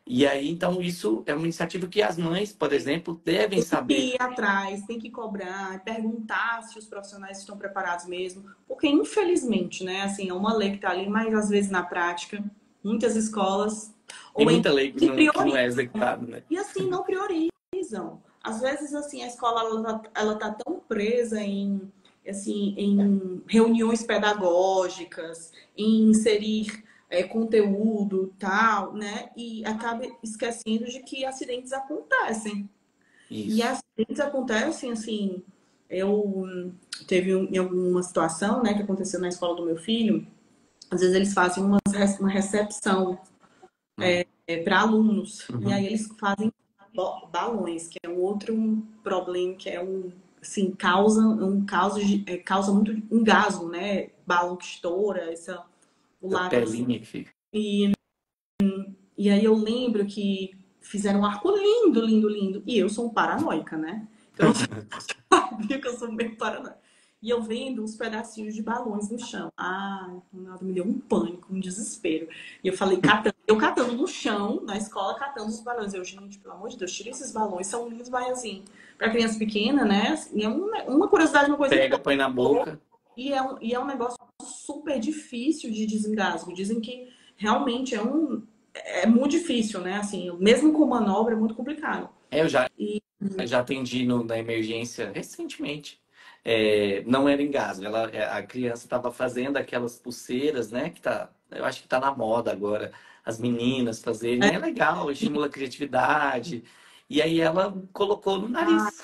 E aí, então, isso é uma iniciativa que as mães, por exemplo, devem tem que saber. ir atrás, tem que cobrar, perguntar se os profissionais estão preparados mesmo, porque infelizmente, né, assim, é uma lei que está ali, mas às vezes na prática, muitas escolas Tem ou muita lei que que não priorizam é executada, né? e assim não priorizam. Às vezes assim a escola ela tá tão presa em assim em reuniões pedagógicas, em inserir conteúdo tal, né? E acaba esquecendo de que acidentes acontecem. E Isso. acidentes acontecem, assim, eu teve em alguma situação, né, que aconteceu na escola do meu filho, às vezes eles fazem uma recepção Hum. para alunos, e aí Uhum. eles fazem balões, que é um outro problema, que é assim, causa muito um gaso, né, balão que estoura, o Da látex. telinha que fica. E aí eu lembro que fizeram um arco lindo, lindo, lindo, e eu sou um paranoica, né? Então, sabia que eu sou meio paranoica. E eu vendo uns pedacinhos de balões no chão. Ah, Ronaldo, me deu um pânico, um desespero. E eu falei, eu catando no chão, na escola, catando os balões. Eu, gente, pelo amor de Deus, tira esses balões, são lindos, mas assim, pra criança pequena, né? E é uma curiosidade, uma coisa Pega, põe na boca. e é um negócio super difícil de desengasgo. Dizem que realmente é muito difícil, né? Assim, mesmo com manobra, é muito complicado. Eu já, E já atendi na emergência recentemente. Não era engasgo. A criança estava fazendo aquelas pulseiras, né? Eu acho que está na moda agora. As meninas fazerem. É legal, estimula a criatividade. E aí ela colocou no nariz.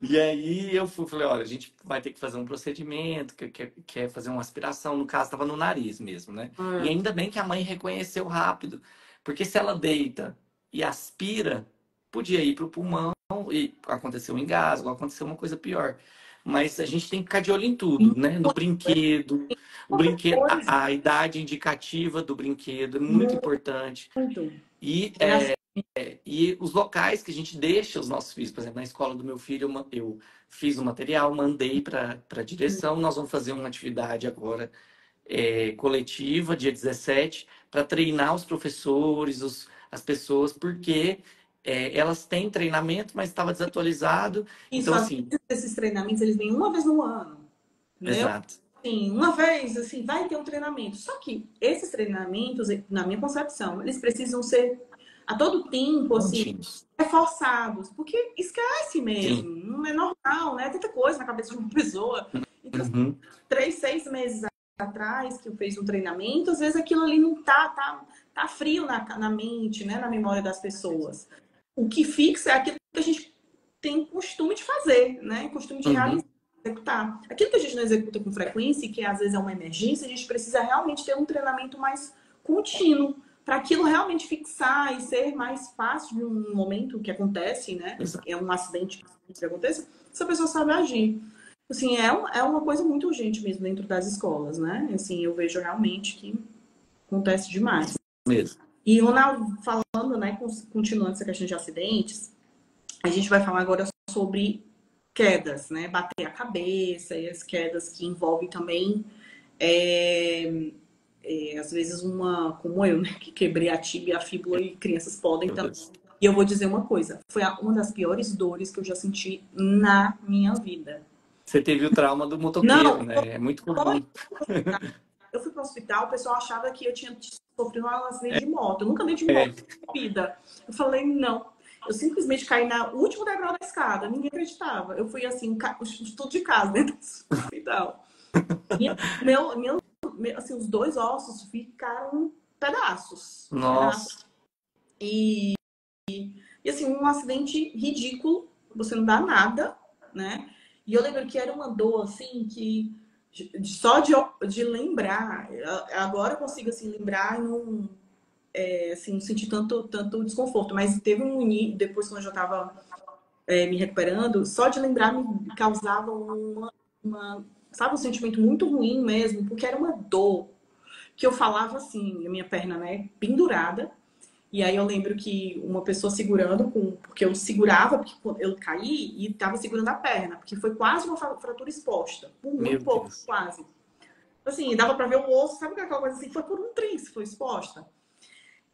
E aí falei, olha, a gente vai ter que fazer um procedimento, que é fazer uma aspiração. No caso, estava no nariz mesmo, né? E é, ainda bem que a mãe reconheceu rápido. Porque se ela deita e aspira, podia ir para o pulmão e aconteceu um engasgo, aconteceu uma coisa pior. Mas a gente tem que ficar de olho em tudo, né? No brinquedo, o outra brinquedo, coisa, a idade indicativa do brinquedo é muito muito. importante. E, É assim, e os locais que a gente deixa os nossos filhos, por exemplo, na escola do meu filho, eu fiz o material, mandei para a direção. Nós vamos fazer uma atividade agora coletiva, dia 17, para treinar os professores, as pessoas, porque elas têm treinamento, mas estava desatualizado. isso, Então, às assim, vezes esses treinamentos eles vêm uma vez no ano, entendeu? exato, Sim, uma vez, assim, vai ter um treinamento. Só que esses treinamentos, na minha concepção, eles precisam ser a todo tempo, assim, contínuos. reforçados, porque esquece mesmo, Sim. não é normal, né? Tanta coisa na cabeça de uma pessoa. Então, Uhum. 3, 6 meses atrás que eu fiz um treinamento, às vezes aquilo ali não tá frio na mente, né? Na memória das pessoas. O que fixa é aquilo que a gente tem costume de fazer, né? Costume de realizar, Uhum. executar. Aquilo que a gente não executa com frequência e que às vezes é uma emergência, a gente precisa realmente ter um treinamento mais contínuo para aquilo realmente fixar e ser mais fácil de um momento que acontece, né? Exato. É um acidente que aconteça, essa pessoa sabe agir. Assim, é uma coisa muito urgente mesmo dentro das escolas, né? Assim, eu vejo realmente que acontece demais. Mesmo. E, Ronaldo, falando, né, continuando essa questão de acidentes, a gente vai falar agora sobre quedas, né? Bater a cabeça e as quedas que envolvem também, às vezes, como eu, né? Que quebrei a tíbia e a fíbula e crianças podem Meu também. Deus. E eu vou dizer uma coisa, foi uma das piores dores que eu já senti na minha vida. Você teve o trauma do motoqueiro, Não, né? É muito foi. comum. Eu fui para o hospital, o pessoal achava que eu tinha sofrido um acidente de moto. Eu nunca andei de É, moto na vida. Eu falei, não. Eu simplesmente caí na último degrau da escada. Ninguém acreditava. Eu fui assim, tudo de casa dentro do hospital. E assim, os dois ossos ficaram pedaços. Pedaços. nossa. E assim, um acidente ridículo. Você não dá nada, né? E eu lembro que era uma dor, assim, que só de lembrar, agora eu consigo, assim, lembrar e não, assim, não sentir tanto desconforto. Mas teve depois quando eu já estava me recuperando, só de lembrar me causava sabe, um sentimento muito ruim mesmo, porque era uma dor que eu falava assim, a minha perna, né, pendurada. E aí eu lembro que uma pessoa segurando, porque eu segurava, porque eu caí e estava segurando a perna, porque foi quase uma fratura exposta, por Meu muito pouco, Deus. quase. Assim, dava para ver o osso, sabe aquela coisa assim? Foi por um tris, foi exposta.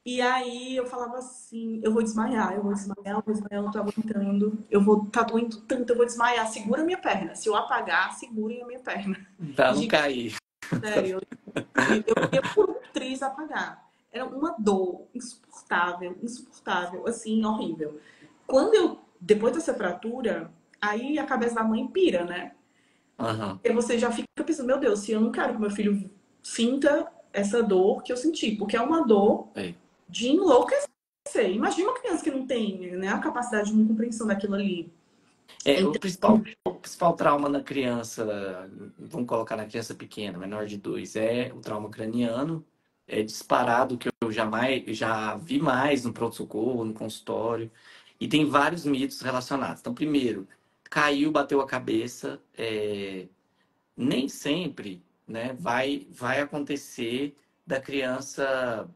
E aí eu falava assim, eu vou desmaiar, eu vou desmaiar, eu vou desmaiar, eu não tô aguentando. Eu vou, tá doendo tanto, eu vou desmaiar, segura a minha perna. Se eu apagar, segurem a minha perna. Pra não Gente, cair. sério, eu ia por um triz apagar. Era uma dor insuportável, insuportável, assim, horrível. Depois dessa fratura, aí a cabeça da mãe pira, né? Aham. Porque você já fica pensando, meu Deus, se eu não quero que meu filho sinta essa dor que eu senti, porque é uma dor É. de enlouquecer. Imagina uma criança que não tem, né, a capacidade de compreensão daquilo ali. O Então, principal trauma na criança, vamos colocar na criança pequena, menor de 2, é o trauma craniano. É disparado que eu já vi mais no pronto-socorro, no consultório. E tem vários mitos relacionados. Então, primeiro, caiu, bateu a cabeça. Nem sempre, né, vai acontecer da criança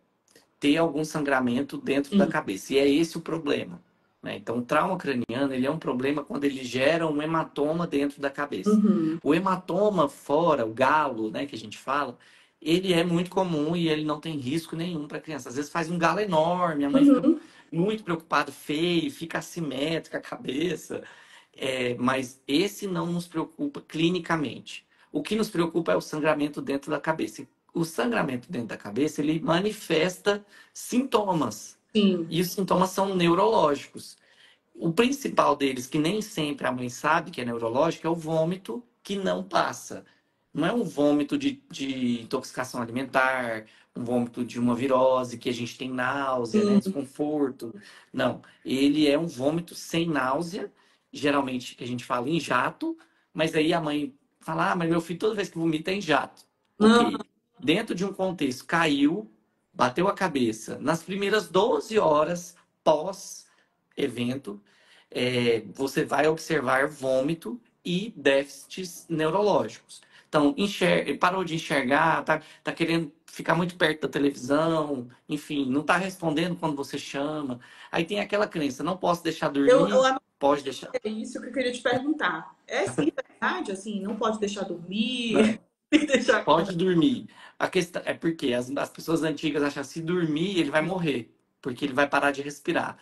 ter algum sangramento dentro da cabeça. E é esse o problema. Né? Então, o trauma craniano ele é um problema quando ele gera um hematoma dentro da cabeça. uhum, O hematoma fora, o galo, né, que a gente fala, ele é muito comum e ele não tem risco nenhum para a criança. Às vezes faz um galo enorme, a mãe fica uhum, muito preocupada, feio, fica assimétrica a cabeça. Mas esse não nos preocupa clinicamente. O que nos preocupa é o sangramento dentro da cabeça. O sangramento dentro da cabeça, ele manifesta sintomas. sim, E os sintomas são neurológicos. O principal deles, que nem sempre a mãe sabe que é neurológico, é o vômito que não passa. Não é um vômito de intoxicação alimentar, um vômito de uma virose, que a gente tem náusea, né, sim, desconforto. Não, ele é um vômito sem náusea, geralmente que a gente fala em jato, mas aí a mãe fala, mas meu filho toda vez que vomita é em jato. não, Ok, dentro de um contexto, caiu, bateu a cabeça. Nas primeiras 12 horas pós-evento, você vai observar vômito e déficits neurológicos. Então, parou de enxergar, tá querendo ficar muito perto da televisão, enfim, não está respondendo quando você chama. Aí tem aquela crença, não posso deixar eu dormir, pode deixar. é isso que eu queria te perguntar. É sim verdade, assim, não pode deixar dormir, Não, tem que deixar pode acordar. dormir. A questão é porque as pessoas antigas acham que se dormir ele vai morrer, porque ele vai parar de respirar.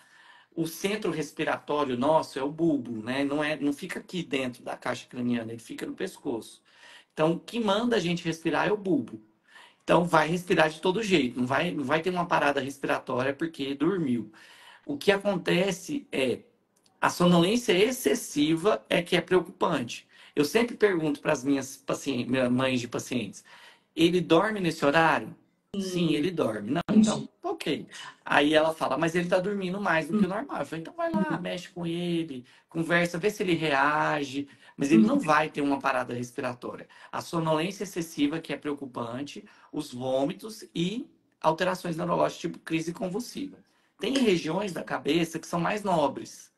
O centro respiratório nosso é o bulbo, né? Não fica aqui dentro da caixa craniana, ele fica no pescoço. Então, o que manda a gente respirar é o bulbo. Então, vai respirar de todo jeito, não vai ter uma parada respiratória porque dormiu. O que acontece é a sonolência excessiva é que é preocupante. Eu sempre pergunto para as minhas pacientes, minhas mães de pacientes, ele dorme nesse horário? Sim, Sim, ele dorme. Não, então, entendi. ok. Aí ela fala, mas ele está dormindo mais do que o normal. Eu falo, então vai lá, mexe com ele, conversa, vê se ele reage. Mas ele não vai ter uma parada respiratória. A sonolência excessiva, que é preocupante, os vômitos e alterações neurológicas, tipo crise convulsiva. Tem regiões da cabeça que são mais nobres.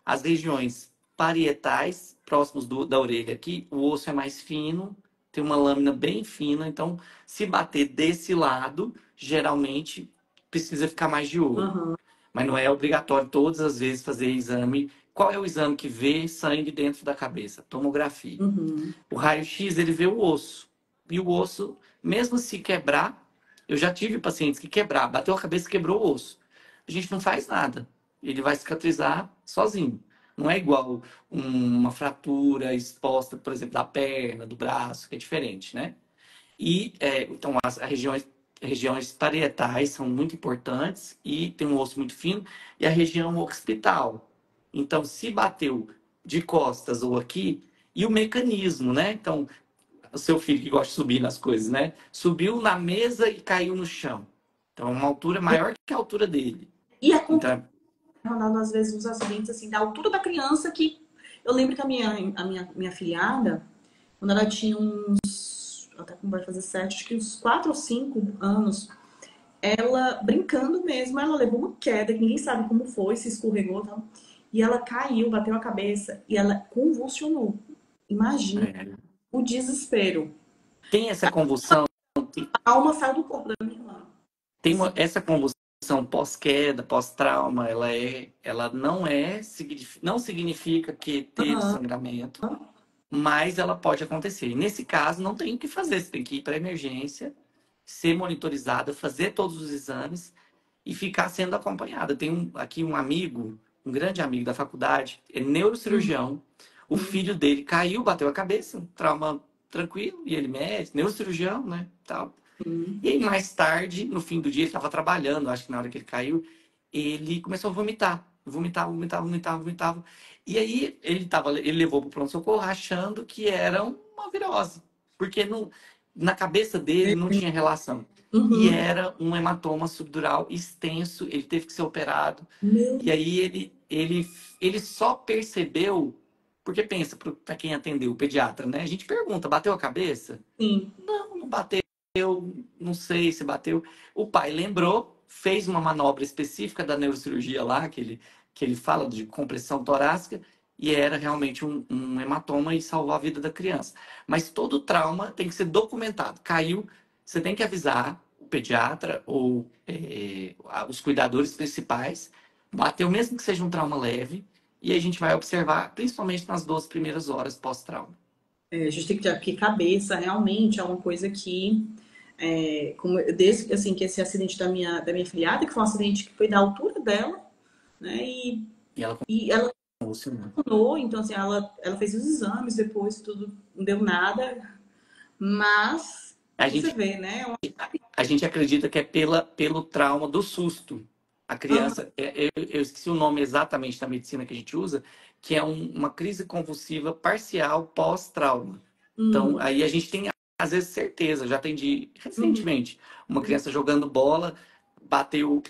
As regiões parietais, próximos da orelha aqui, o osso é mais fino, tem uma lâmina bem fina, então se bater desse lado, geralmente precisa ficar mais de olho. Aham, Mas não é obrigatório todas as vezes fazer exame. Qual é o exame que vê sangue dentro da cabeça? Tomografia. uhum. O raio-x, ele vê o osso. E o osso, mesmo se quebrar, eu já tive pacientes que quebrar, bateu a cabeça e quebrou o osso. A gente não faz nada. Ele vai cicatrizar sozinho. Não é igual uma fratura exposta, por exemplo, da perna, do braço, que é diferente, né? Então, as regiões parietais são muito importantes e tem um osso muito fino, e a região occipital. Então, se bateu de costas ou aqui, e o mecanismo, né? Então, o seu filho que gosta de subir nas coisas, né? Subiu na mesa e caiu no chão. Então, é uma altura maior que a altura dele. E acontece, Então, Ronaldo, às vezes, uns acidentes, assim, da altura da criança que Eu lembro que minha filhada, quando ela tinha uns, até como vai fazer 7, acho que uns 4 ou 5 anos, ela, brincando mesmo, ela levou uma queda, que ninguém sabe como foi, se escorregou e tal. E ela caiu, bateu a cabeça e ela convulsionou. Imagina É. o desespero. Tem essa convulsão, A alma saiu do corpo da minha irmã. Assim, essa convulsão pós-queda, pós-trauma, ela não significa que teve aham, sangramento, mas ela pode acontecer. E nesse caso, não tem o que fazer, você tem que ir para a emergência, ser monitorizada, fazer todos os exames e ficar sendo acompanhada. Tem aqui um amigo, um grande amigo da faculdade, é neurocirurgião. O uhum, filho dele caiu, bateu a cabeça, um trauma tranquilo, e ele médico, neurocirurgião, né, tal. uhum. E aí, mais tarde, no fim do dia, ele estava trabalhando, acho que na hora que ele caiu, ele começou a vomitar. Vomitava, vomitava, vomitava, vomitava. E aí, ele levou para o pronto-socorro achando que era uma virose. Porque na cabeça dele não tinha relação. E Uhum. era um hematoma subdural extenso, ele teve que ser operado. Meu E aí, ele só percebeu, porque pensa, para quem atendeu, o pediatra, né? A gente pergunta, bateu a cabeça? Deus, Não, não bateu, não sei se bateu. O pai lembrou, fez uma manobra específica da neurocirurgia lá, que ele fala de compressão torácica, e era realmente um hematoma e salvou a vida da criança. Mas todo trauma tem que ser documentado. Caiu, você tem que avisar o pediatra ou os cuidadores principais, bateu mesmo que seja um trauma leve, e a gente vai observar, principalmente nas 12 primeiras horas pós-trauma. a gente tem que ter aqui cabeça, realmente é uma coisa que, como desde assim, que esse acidente da minha filhada, que foi um acidente que foi da altura dela, né? E ela E ela convulsionou. continuou, então assim, ela fez os exames depois, tudo não deu nada, mas A você gente vê, né? A gente acredita que é pelo trauma do susto. A criança, eu esqueci o nome exatamente da medicina que a gente usa, que é uma crise convulsiva parcial pós-trauma. Então, Uhum, aí a gente tem, às vezes, certeza. Já atendi uhum, recentemente uma criança jogando bola, bateu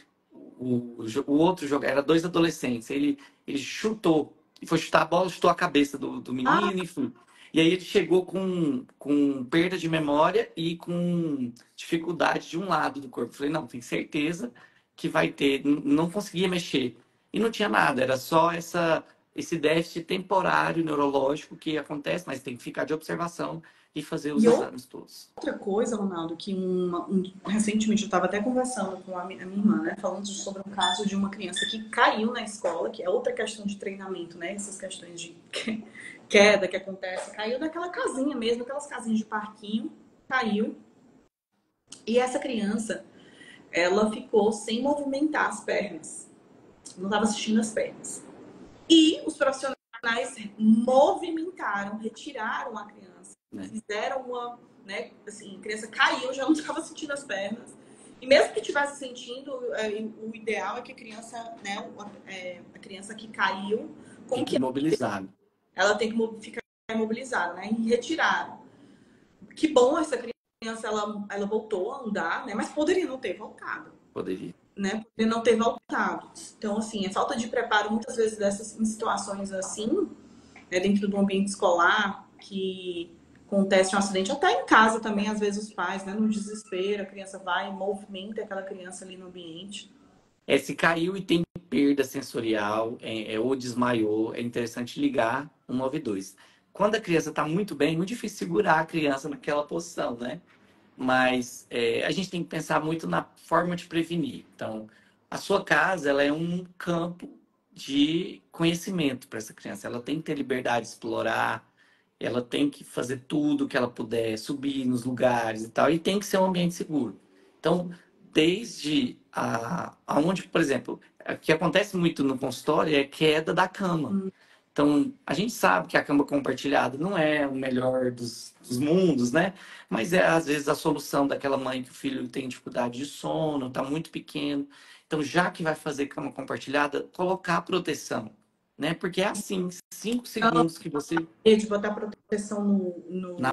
o outro jogador, era dois adolescentes. Ele chutou, e foi chutar a bola, chutou a cabeça do ah, menino, enfim. E aí ele chegou com perda de memória e com dificuldade de um lado do corpo. Falei, não, tem certeza que vai ter. Não conseguia mexer. E não tinha nada, era só esse déficit temporário neurológico que acontece, mas tem que ficar de observação e fazer os e exames todos. outra coisa, Ronaldo, que recentemente eu estava até conversando com a minha irmã, né, falando sobre um caso de uma criança que caiu na escola, que é outra questão de treinamento, né, essas questões de queda que acontece, caiu daquela casinha mesmo, aquelas casinhas de parquinho, caiu, e essa criança, ela ficou sem movimentar as pernas, não estava assistindo as pernas. E os profissionais movimentaram, retiraram a criança, Né? fizeram uma, né, assim, a criança caiu, já não estava sentindo as pernas. E mesmo que estivesse sentindo, o ideal é que a criança, né, a criança que caiu, como Fique que imobilizado. ela tem que ficar imobilizada, né? E retiraram. Que bom essa criança, ela voltou a andar, né? Mas poderia não ter voltado, Poderia. né? Poderia não ter voltado. Então, assim, a falta de preparo muitas vezes dessas em situações assim, né, dentro do ambiente escolar, que acontece um acidente, até em casa também, às vezes os pais, né, no desespero, a criança vai e movimenta aquela criança ali no ambiente. Se caiu e tem perda sensorial ou desmaiou, é interessante ligar 192. Quando a criança está muito bem, é muito difícil segurar a criança naquela posição, né? Mas a gente tem que pensar muito na forma de prevenir. Então, a sua casa ela é um campo de conhecimento para essa criança. Ela tem que ter liberdade de explorar, ela tem que fazer tudo que ela puder, subir nos lugares e tal, e tem que ser um ambiente seguro. Então, desde aonde, por exemplo, o que acontece muito no consultório é queda da cama. Hum. Então, a gente sabe que a cama compartilhada não é o melhor dos mundos, né? Mas é, às vezes, a solução daquela mãe que o filho tem dificuldade de sono, está muito pequeno. Então, já que vai fazer cama compartilhada, colocar proteção, né? Porque é assim, 5 segundos que você De botar proteção na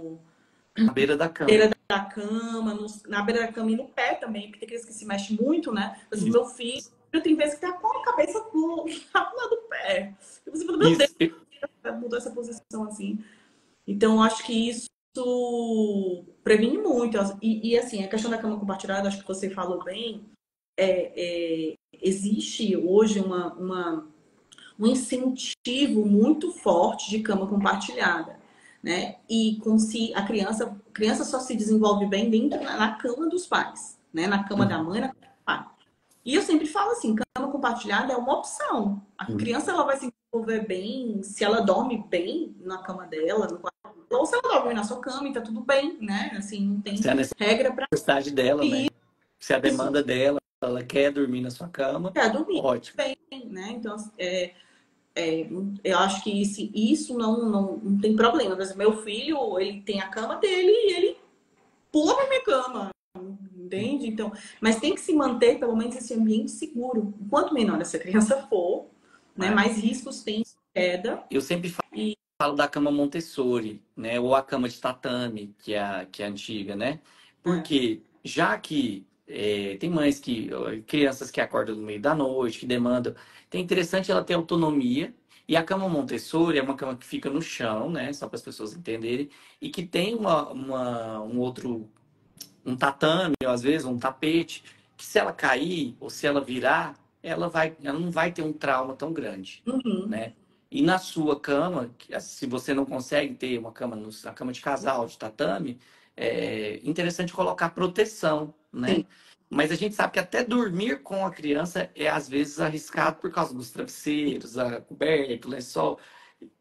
no beira da cama. beira da cama, na beira da cama e no pé também, porque tem criança que se mexe muito, né? Assim, Isso. meu filho tem vezes que tá com a cabeça do lado do pé. E você fala, meu Deus, Isso. mudou essa posição assim. Então, eu acho que isso previne muito. E assim, a questão da cama compartilhada, acho que você falou bem, existe hoje um incentivo muito forte de cama compartilhada, né? E com se a criança só se desenvolve bem dentro na cama dos pais, né? Na cama da mãe, na cama do pai. E eu sempre falo assim, cama compartilhada é uma opção. A Uhum. criança ela vai se desenvolver bem se ela dorme bem na cama dela, no quarto, ou se ela dorme na sua cama e tá tudo bem, né? Assim, não tem Se é a regra para necessidade dela, né? Se é a isso. demanda dela, ela quer dormir na sua cama, É dormir ótimo. bem, né? Então, eu acho que isso não tem problema. Por exemplo, meu filho, ele tem a cama dele e ele pula pra minha cama, entende? Então, mas tem que se manter, pelo menos, esse ambiente seguro. Quanto menor essa criança for, né, É. mais riscos tem de queda. Eu sempre E falo da cama Montessori, né? Ou a cama de tatame, que é antiga, né? é, Porque já que tem mães crianças que acordam no meio da noite, que demandam, então é interessante ela ter autonomia. E a cama Montessori é uma cama que fica no chão, né? Só para as pessoas entenderem, e que tem um tatame, ou às vezes um tapete, que se ela cair ou se ela virar, ela não vai ter um trauma tão grande, uhum, né? E na sua cama, se você não consegue ter uma cama, na cama de casal, de tatame, é interessante colocar proteção, sim, né? Mas a gente sabe que até dormir com a criança é às vezes arriscado por causa dos travesseiros, a coberta, o lençol,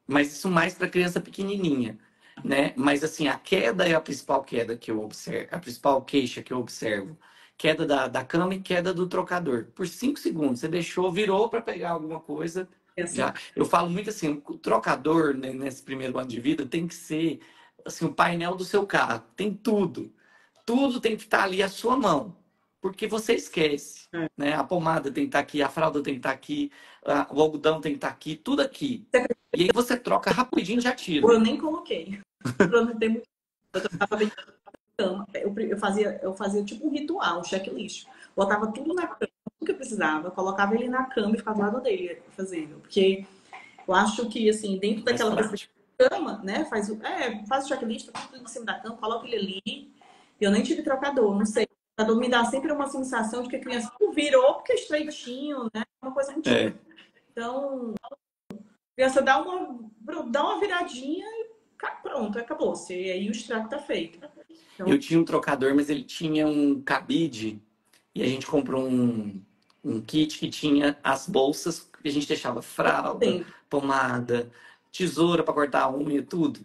mas isso mais para criança pequenininha, né? Mas assim, a queda é a principal queda que eu observo, a principal queixa que eu observo. Queda da cama e queda do trocador. Por 5 segundos, você deixou, virou para pegar alguma coisa, essa, já. Eu falo muito assim, o trocador, né, nesse primeiro ano de vida tem que ser assim, o painel do seu carro, tem tudo. Tudo tem que estar ali à sua mão, porque você esquece, é. né? A pomada tem que estar aqui, a fralda tem que estar aqui, o algodão tem que estar aqui, tudo aqui. E aí você troca rapidinho e já tira. Eu nem coloquei, para não ter muito. Eu trocava bem na cama. Eu fazia tipo um ritual, um checklist. Botava tudo na cama, tudo que eu precisava, colocava ele na cama e ficava do lado dele fazendo. Porque eu acho que, assim, dentro Mais daquela questão prático. de cama, né? Faz o checklist, tá tudo em cima da cama, coloca ele ali. Eu nem tive trocador, não sei. O trocador me dá sempre uma sensação de que a criança virou porque é estreitinho, né? Uma coisa muito estranha. É. Então, a criança dá uma viradinha e pronto, acabou-se. E aí o estrago tá feito. Então, Eu tinha um trocador, mas ele tinha um cabide e a gente comprou um kit que tinha as bolsas que a gente deixava fralda, tem. pomada, tesoura para cortar a unha, tudo.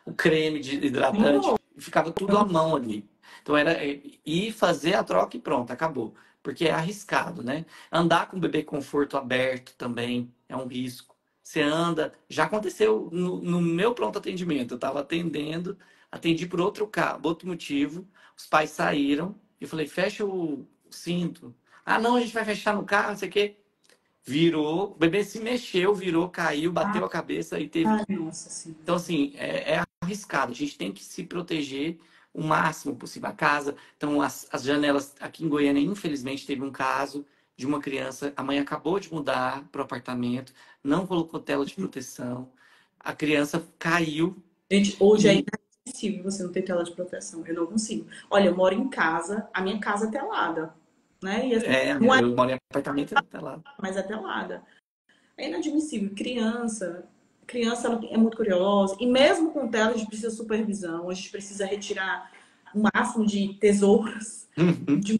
O creme de Uma hidratante, boa. ficava tudo à mão ali. Então era ir fazer a troca e pronto, acabou. Porque é arriscado, né? Andar com o bebê conforto aberto também é um risco. Você anda, já aconteceu no meu pronto atendimento, eu estava atendi por outro motivo, os pais saíram, eu falei, fecha o cinto. Ah, não, a gente vai fechar no carro, não sei o quê. Virou, o bebê se mexeu, virou, caiu, bateu a cabeça e teve. Ai, nossa Então, senhora. assim, é arriscado. A gente tem que se proteger o máximo possível. A casa, então, as janelas, aqui em Goiânia, infelizmente, teve um caso de uma criança, a mãe acabou de mudar para o apartamento, não colocou tela de proteção, a criança caiu Gente, hoje é e. inadmissível você não ter tela de proteção. Eu não consigo. Olha, eu moro em casa, a minha casa é telada, né? E assim, não é Eu moro em apartamento, tá lá. mais é telada. É inadmissível. Criança ela é muito curiosa. E mesmo com tela, a gente precisa de supervisão, a gente precisa retirar o máximo de tesouros Uhum. de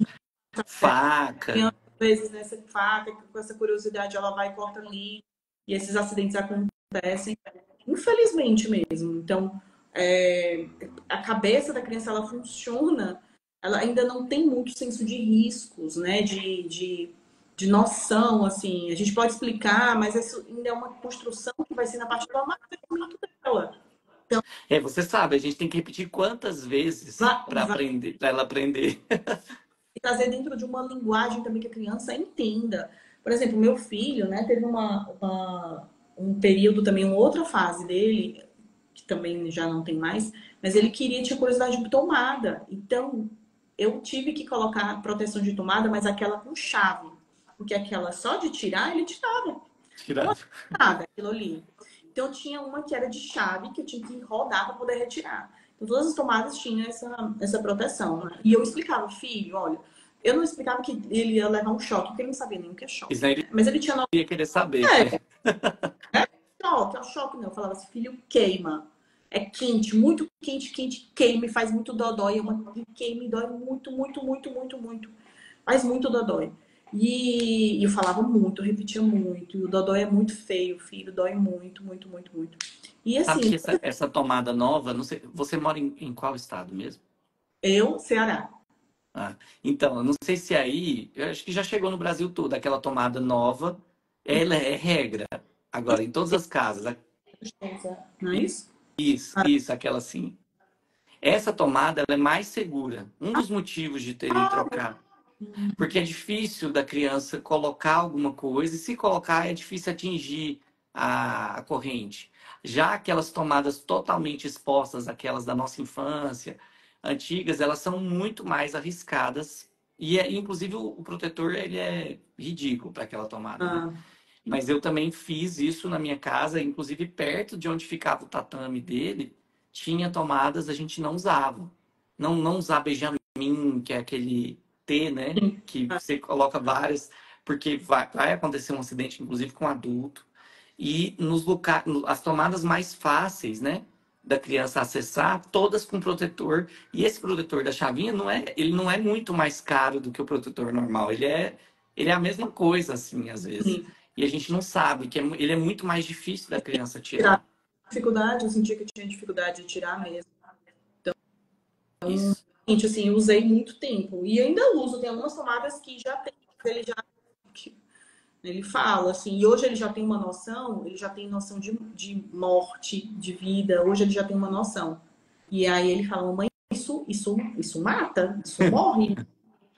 Faca. criança. Às vezes, nessa faca, com essa curiosidade, ela vai e corta ali. E esses acidentes acontecem, infelizmente mesmo. Então, a cabeça da criança, ela funciona, ela ainda não tem muito senso de riscos, né? De noção, assim. A gente pode explicar, mas isso ainda é uma construção que vai ser na parte do amadurecimento dela. Você sabe, a gente tem que repetir quantas vezes Vai, para vai aprender, para ela aprender. trazer dentro de uma linguagem também que a criança entenda. Por exemplo, meu filho, né, teve um período também, uma outra fase dele, que também já não tem mais, mas ele tinha curiosidade de tomada. Então, eu tive que colocar proteção de tomada, mas aquela com chave. Porque aquela só de tirar, ele tirava. Não Tirado. é nada aquilo ali. Então tinha uma que era de chave, que eu tinha que rodar para poder retirar. Então todas as tomadas tinham essa proteção, né? E eu explicava, filho, olha, eu não explicava que ele ia levar um choque, porque ele não sabia nem o que é Isso choque, daí né? Mas ele tinha ele ia querer saber, é, né? choque, é o choque não. Eu falava assim, filho, queima. É quente, muito quente, quente, queima e faz muito dodói. É uma queima e dói muito, muito, muito, muito, muito. Faz muito dodói. E eu falava muito, eu repetia muito. E o dodói é muito feio, filho, dói muito, muito, muito, muito. E Sabe assim, que essa tomada nova, não sei, você mora em qual estado mesmo? eu, Ceará. Ah, então, eu não sei se aí, eu acho que já chegou no Brasil todo, aquela tomada nova, ela é regra. Agora, em todas as casas, Não é isso? isso, aquela assim. Essa tomada, ela é mais segura. Um dos motivos de terem trocado, porque é difícil da criança colocar alguma coisa, e se colocar, é difícil atingir a corrente. Já aquelas tomadas totalmente expostas, aquelas da nossa infância, antigas, elas são muito mais arriscadas. E, inclusive, o protetor ele é ridículo para aquela tomada, né? Ah, Mas eu também fiz isso na minha casa, inclusive perto de onde ficava o tatame dele, tinha tomadas, a gente não usava. Não usar Benjamin, que é aquele T, né? sim. Que você coloca várias, porque vai acontecer um acidente, inclusive com adulto. E nos locais, as tomadas mais fáceis, né? Da criança acessar, todas com protetor. E esse protetor da chavinha ele não é muito mais caro do que o protetor normal. Ele é a mesma coisa, assim, às vezes. Sim. E a gente não sabe que ele é muito mais difícil da criança Tirar tirar. dificuldade, eu sentia que eu tinha dificuldade de tirar mesmo. Isso. Gente, assim, eu usei muito tempo. E ainda uso. Tem algumas tomadas que já tem. Ele já. Ele fala, assim, e hoje ele já tem uma noção, ele já tem noção de morte, de vida. Hoje ele já tem uma noção. E aí ele fala, mamãe, isso mata, isso morre.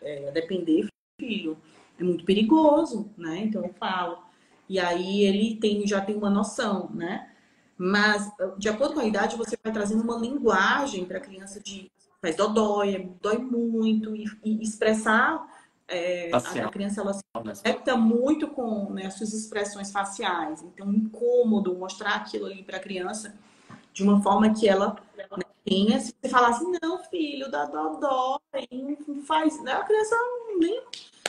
É, a depender, filho. É muito perigoso, né? Então eu falo. E aí ele já tem uma noção, né? Mas, de acordo com a idade, você vai trazendo uma linguagem para a criança de faz dodói, dói muito, e expressar, a Facial, criança ela se né? conecta muito com, né, as suas expressões faciais. Então, incômodo mostrar aquilo ali para a criança de uma forma que ela, né, tenha. Se você falar assim, não, filho, dá dodói, não faz. Né? A criança nem.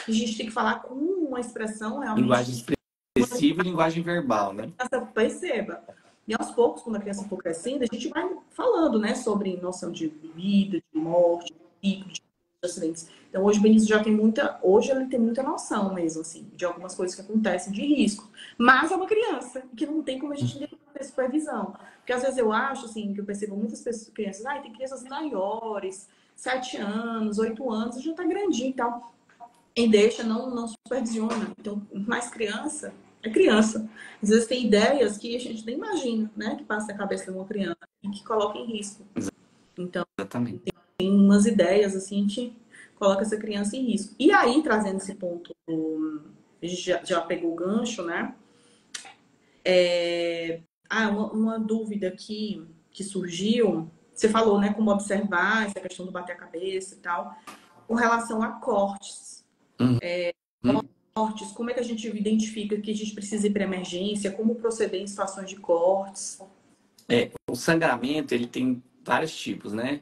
A gente tem que falar com uma expressão realmente Linguagem expressiva e linguagem verbal, né? criança perceba. E aos poucos, quando a criança for crescendo, a gente vai falando, né, sobre noção de vida, de morte, de acidentes. Então, hoje o Benício já tem muita, hoje ele tem muita noção mesmo, assim, de algumas coisas que acontecem de risco. Mas é uma criança, que não tem como a gente ter supervisão. Porque às vezes eu acho, assim, que eu percebo muitas pessoas, crianças, tem crianças maiores, 7 anos, 8 anos, já tá grandinho e tal. E deixa, não supervisiona. Então, mais criança é criança. Às vezes tem ideias que a gente nem imagina, né? Que passa na cabeça de uma criança e que coloca em risco. Então, Exatamente. tem umas ideias assim que coloca essa criança em risco. E aí, trazendo esse ponto, a gente já pegou o gancho, né? Uma dúvida que surgiu. Você falou, né? Como observar essa questão do bater a cabeça e tal. Com relação a cortes. Uhum. Cortes, como é que a gente identifica que a gente precisa ir para emergência? Como proceder em situações de cortes? O sangramento, ele tem vários tipos, né?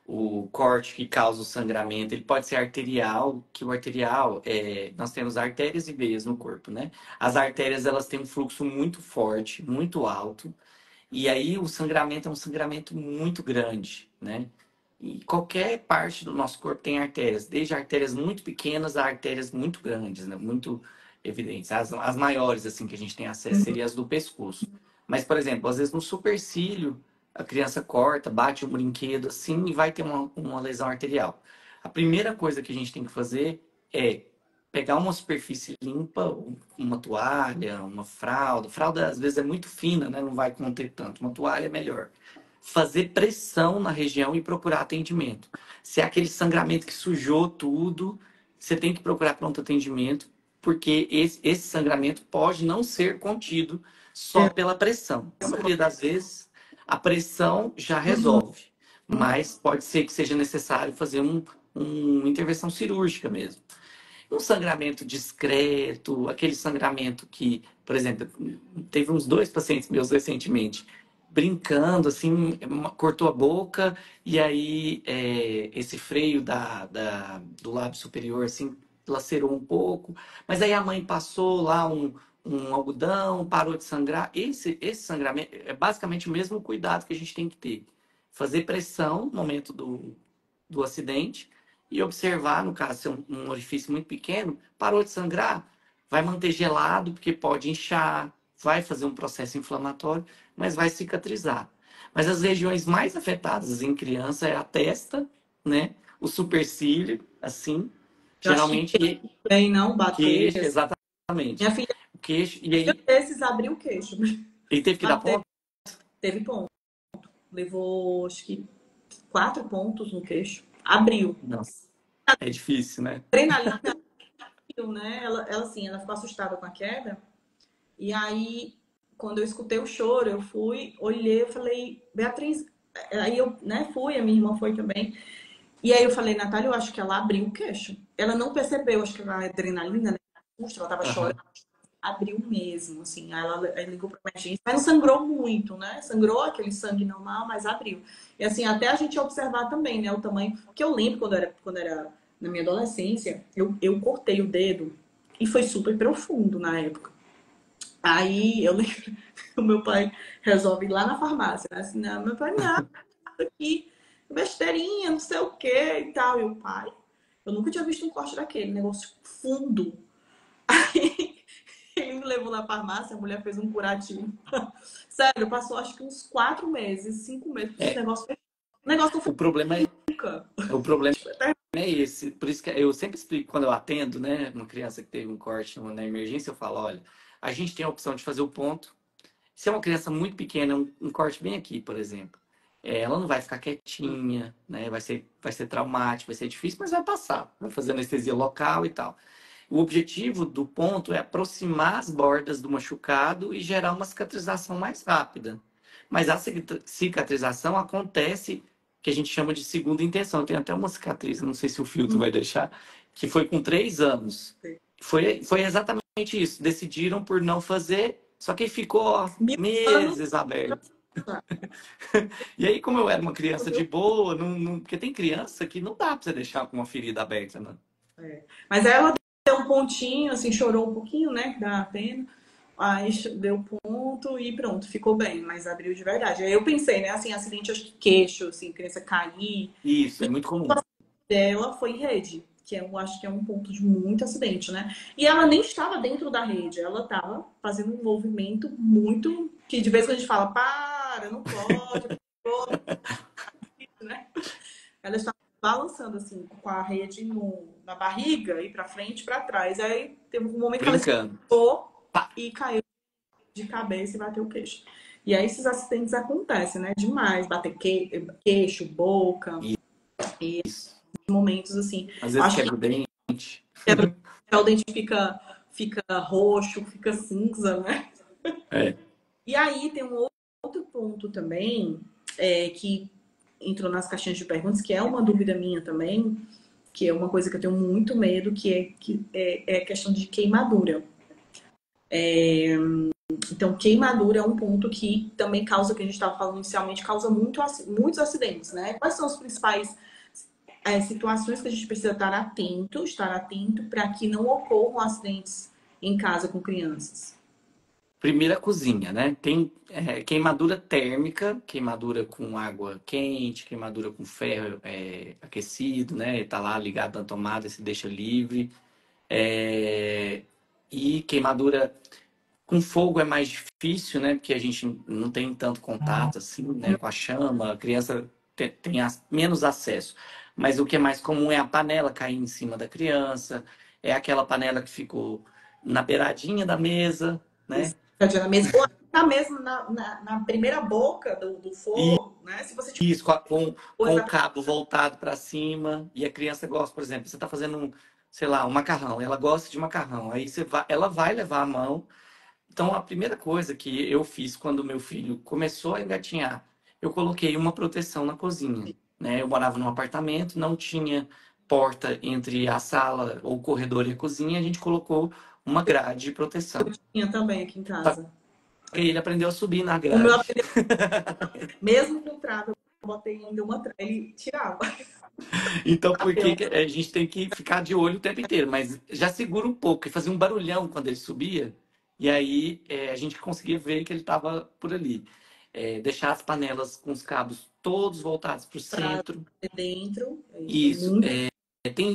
O corte que causa o sangramento, ele pode ser arterial, que o arterial, nós temos artérias e veias no corpo, né? As artérias, elas têm um fluxo muito forte, muito alto, e aí o sangramento é um sangramento muito grande, né? E qualquer parte do nosso corpo tem artérias, desde artérias muito pequenas a artérias muito grandes, né? Muito evidentes. As maiores, assim, que a gente tem acesso seriam as do pescoço. Mas, por exemplo, às vezes no supercílio, a criança corta, bate um brinquedo assim e vai ter uma lesão arterial. A primeira coisa que a gente tem que fazer é pegar uma superfície limpa, uma toalha, uma fralda. Fralda às vezes é muito fina, né? Não vai conter tanto. Uma toalha é melhor. Fazer pressão na região e procurar atendimento. Se é aquele sangramento que sujou tudo, você tem que procurar pronto atendimento, porque esse sangramento pode não ser contido só pela pressão. Na maioria das vezes, a pressão já resolve, mas pode ser que seja necessário fazer uma intervenção cirúrgica mesmo. um sangramento discreto, aquele sangramento que, por exemplo, teve uns 2 pacientes meus recentemente, brincando, assim, cortou a boca, e aí esse freio do lábio superior, assim, lacerou um pouco, mas aí a mãe passou lá um algodão, parou de sangrar. Esse sangramento é basicamente o mesmo cuidado que a gente tem que ter. Fazer pressão no momento do acidente e observar, no caso, se é um orifício muito pequeno, parou de sangrar, vai manter gelado, porque pode inchar, vai fazer um processo inflamatório, mas vai cicatrizar. Mas as regiões mais afetadas em criança é a testa, né? O supercílio, assim, Eu acho que geralmente bem não bater. queixo, Minha exatamente. filha, O queixo, e um aí desses abriu o queixo. ele teve que dar Bateu, ponto? teve ponto. Levou, acho que 4 pontos no queixo. Abriu. Nossa, é difícil, né? Adrenalina, né? Ela assim, ela ficou assustada com a queda. E aí, quando eu escutei o choro, eu fui, olhei, eu falei, Beatriz, aí eu, né, fui, a minha irmã foi também. E aí eu falei, Natália, eu acho que ela abriu o queixo. Ela não percebeu, acho que a adrenalina, né? Ela tava chorando, Aham. abriu mesmo, assim. Aí ligou pra emergência, mas não sangrou muito, né? Sangrou aquele sangue normal, mas abriu. E assim, até a gente observar também, né, o tamanho. Porque eu lembro quando era na minha adolescência, eu cortei o dedo e foi super profundo na época. Aí eu lembro que o meu pai resolve ir lá na farmácia, né? Assim, não, meu pai, não, aqui, besteirinha, não sei o que e tal. E o pai, eu nunca tinha visto um corte daquele, negócio fundo. Aí ele me levou na farmácia, a mulher fez um curativo. Sério, passou acho que uns 4 meses, 5 meses, esse É, negócio, o negócio não foi o problema é, nunca. o problema é esse. Por isso que eu sempre explico quando eu atendo, né, uma criança que teve um corte na emergência, eu falo, olha, a gente tem a opção de fazer o ponto. Se é uma criança muito pequena, um corte bem aqui, por exemplo, ela não vai ficar quietinha, né? Vai ser traumático, vai ser difícil, mas vai passar. Vai fazer anestesia local e tal. O objetivo do ponto é aproximar as bordas do machucado e gerar uma cicatrização mais rápida. Mas a cicatrização acontece, que a gente chama de segunda intenção. Tem até uma cicatriz, não sei se o filtro vai deixar, que foi com 3 anos. Foi exatamente isso. Decidiram por não fazer, só que ficou ó, Mil anos. meses aberto. E aí, como eu era uma criança de boa, porque tem criança que não dá pra você deixar com uma ferida aberta, né? É. Mas aí ela deu um pontinho, assim, chorou um pouquinho, né? Dá pena. Aí deu ponto e pronto, ficou bem, mas abriu de verdade. Aí eu pensei, né? Assim, acidente, acho que queixo, assim, criança cair. Isso, é muito comum. Dela foi em rede, que eu acho que é um ponto de muito acidente, né? E ela nem estava dentro da rede, ela estava fazendo um movimento muito. Que de vez em quando a gente fala, para, não pode, né? Ela estava balançando assim, com a rede na barriga e para frente e para trás. Aí teve um momento que ela Brincando. escorregou Pá. e caiu de cabeça e bateu o queixo. E aí esses acidentes acontecem, né? Demais, bater queixo, boca, e Isso. momentos assim. Às Eu vezes acho que quebra o dente. o dente fica roxo, fica cinza, né? É. E aí tem um outro ponto também, que entrou nas caixinhas de perguntas, que é uma dúvida minha também, que é uma coisa que eu tenho muito medo, que é a questão de queimadura. Então, queimadura é um ponto que também causa, que a gente estava falando inicialmente, causa muitos acidentes, né? Quais são as principais situações que a gente precisa estar atento para que não ocorram acidentes em casa com crianças? Primeira cozinha, né? Tem queimadura térmica, queimadura com água quente, queimadura com ferro aquecido, né? Tá lá ligado na tomada, se deixa livre. É, e queimadura com fogo é mais difícil, né? Porque a gente não tem tanto contato assim, né? Com a chama, a criança tem menos acesso. Mas o que é mais comum é a panela cair em cima da criança, é aquela panela que ficou na beiradinha da mesa, né? Na mesa, ou na mesma, na primeira boca do fogo, né? Se você tiver Isso, com o coisa. cabo voltado para cima, e a criança gosta, por exemplo, você está fazendo sei lá, um macarrão, ela gosta de macarrão, aí ela vai levar a mão. Então, a primeira coisa que eu fiz quando meu filho começou a engatinhar, eu coloquei uma proteção na cozinha, né? Eu morava num apartamento, não tinha porta entre a sala ou o corredor e a cozinha, a gente colocou uma grade de proteção. Tinha também aqui em Só casa. que ele aprendeu a subir na O meu grade. aprendeu, mesmo com trava, eu botei ainda uma trava, ele tirava. Então, por que que a gente tem que ficar de olho o tempo inteiro? Mas já segura um pouco, e fazia um barulhão quando ele subia, e aí a gente conseguia ver que ele estava por ali. Deixar as panelas com os cabos todos voltados para o Para centro. dentro, isso é Isso. muito.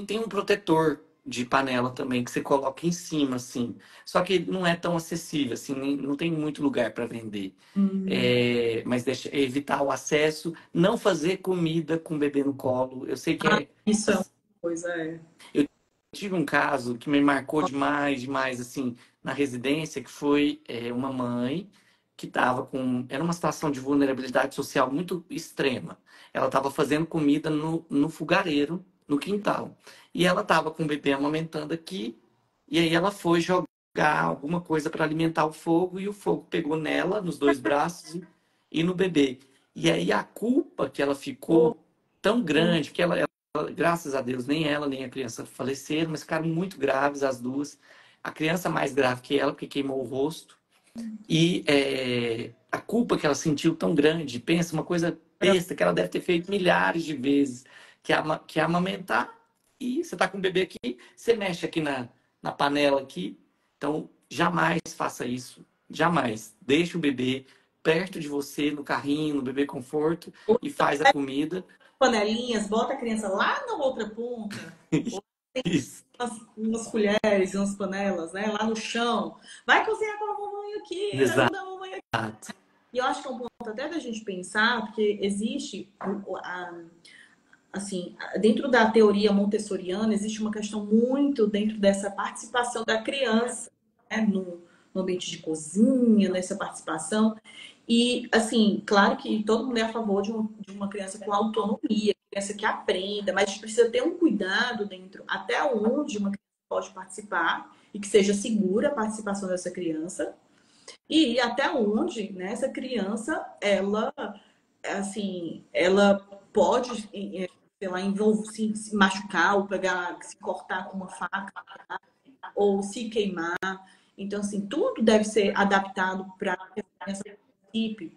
Tem um protetor de panela também que você coloca em cima, assim. Só que ele não é tão acessível, assim, não tem muito lugar para vender. Mas evitar o acesso, não fazer comida com o bebê no colo. Eu sei que Isso é uma coisa, é. eu tive um caso que me marcou demais, demais, assim, na residência, que foi uma mãe que estava com. Era uma situação de vulnerabilidade social muito extrema. Ela estava fazendo comida no fogareiro, no quintal. E ela estava com o bebê amamentando aqui, e aí ela foi jogar alguma coisa para alimentar o fogo, e o fogo pegou nela, nos dois braços e no bebê. E aí a culpa que ela ficou tão grande, que graças a Deus, nem ela nem a criança faleceram, mas ficaram muito graves as duas. A criança mais grave que ela, porque queimou o rosto. E a culpa que ela sentiu tão grande, pensa, uma coisa besta que ela deve ter feito milhares de vezes, que é amamentar. E você está com o bebê aqui, você mexe aqui na panela aqui. Então, jamais faça isso. Jamais. Deixe o bebê perto de você, no carrinho, no bebê conforto, e faz a comida. Panelinhas, bota a criança lá na outra ponta, Isso. umas colheres e umas panelas, né? Lá no chão. Vai cozinhar com a mamãe aqui, Exato. ajuda a mamãe aqui. E eu acho que é um ponto até da gente pensar, porque existe, assim, dentro da teoria montessoriana, existe uma questão muito dentro dessa participação da criança, né? No ambiente de cozinha, nessa participação. E, assim, claro que todo mundo é a favor de uma criança com autonomia, criança que aprenda, mas a gente precisa ter um cuidado dentro até onde uma criança pode participar e que seja segura a participação dessa criança e até onde, né, essa criança, ela, assim, ela pode, sei lá, se machucar ou pegar, se cortar com uma faca ou se queimar. Então, assim, tudo deve ser adaptado para que a criança participe.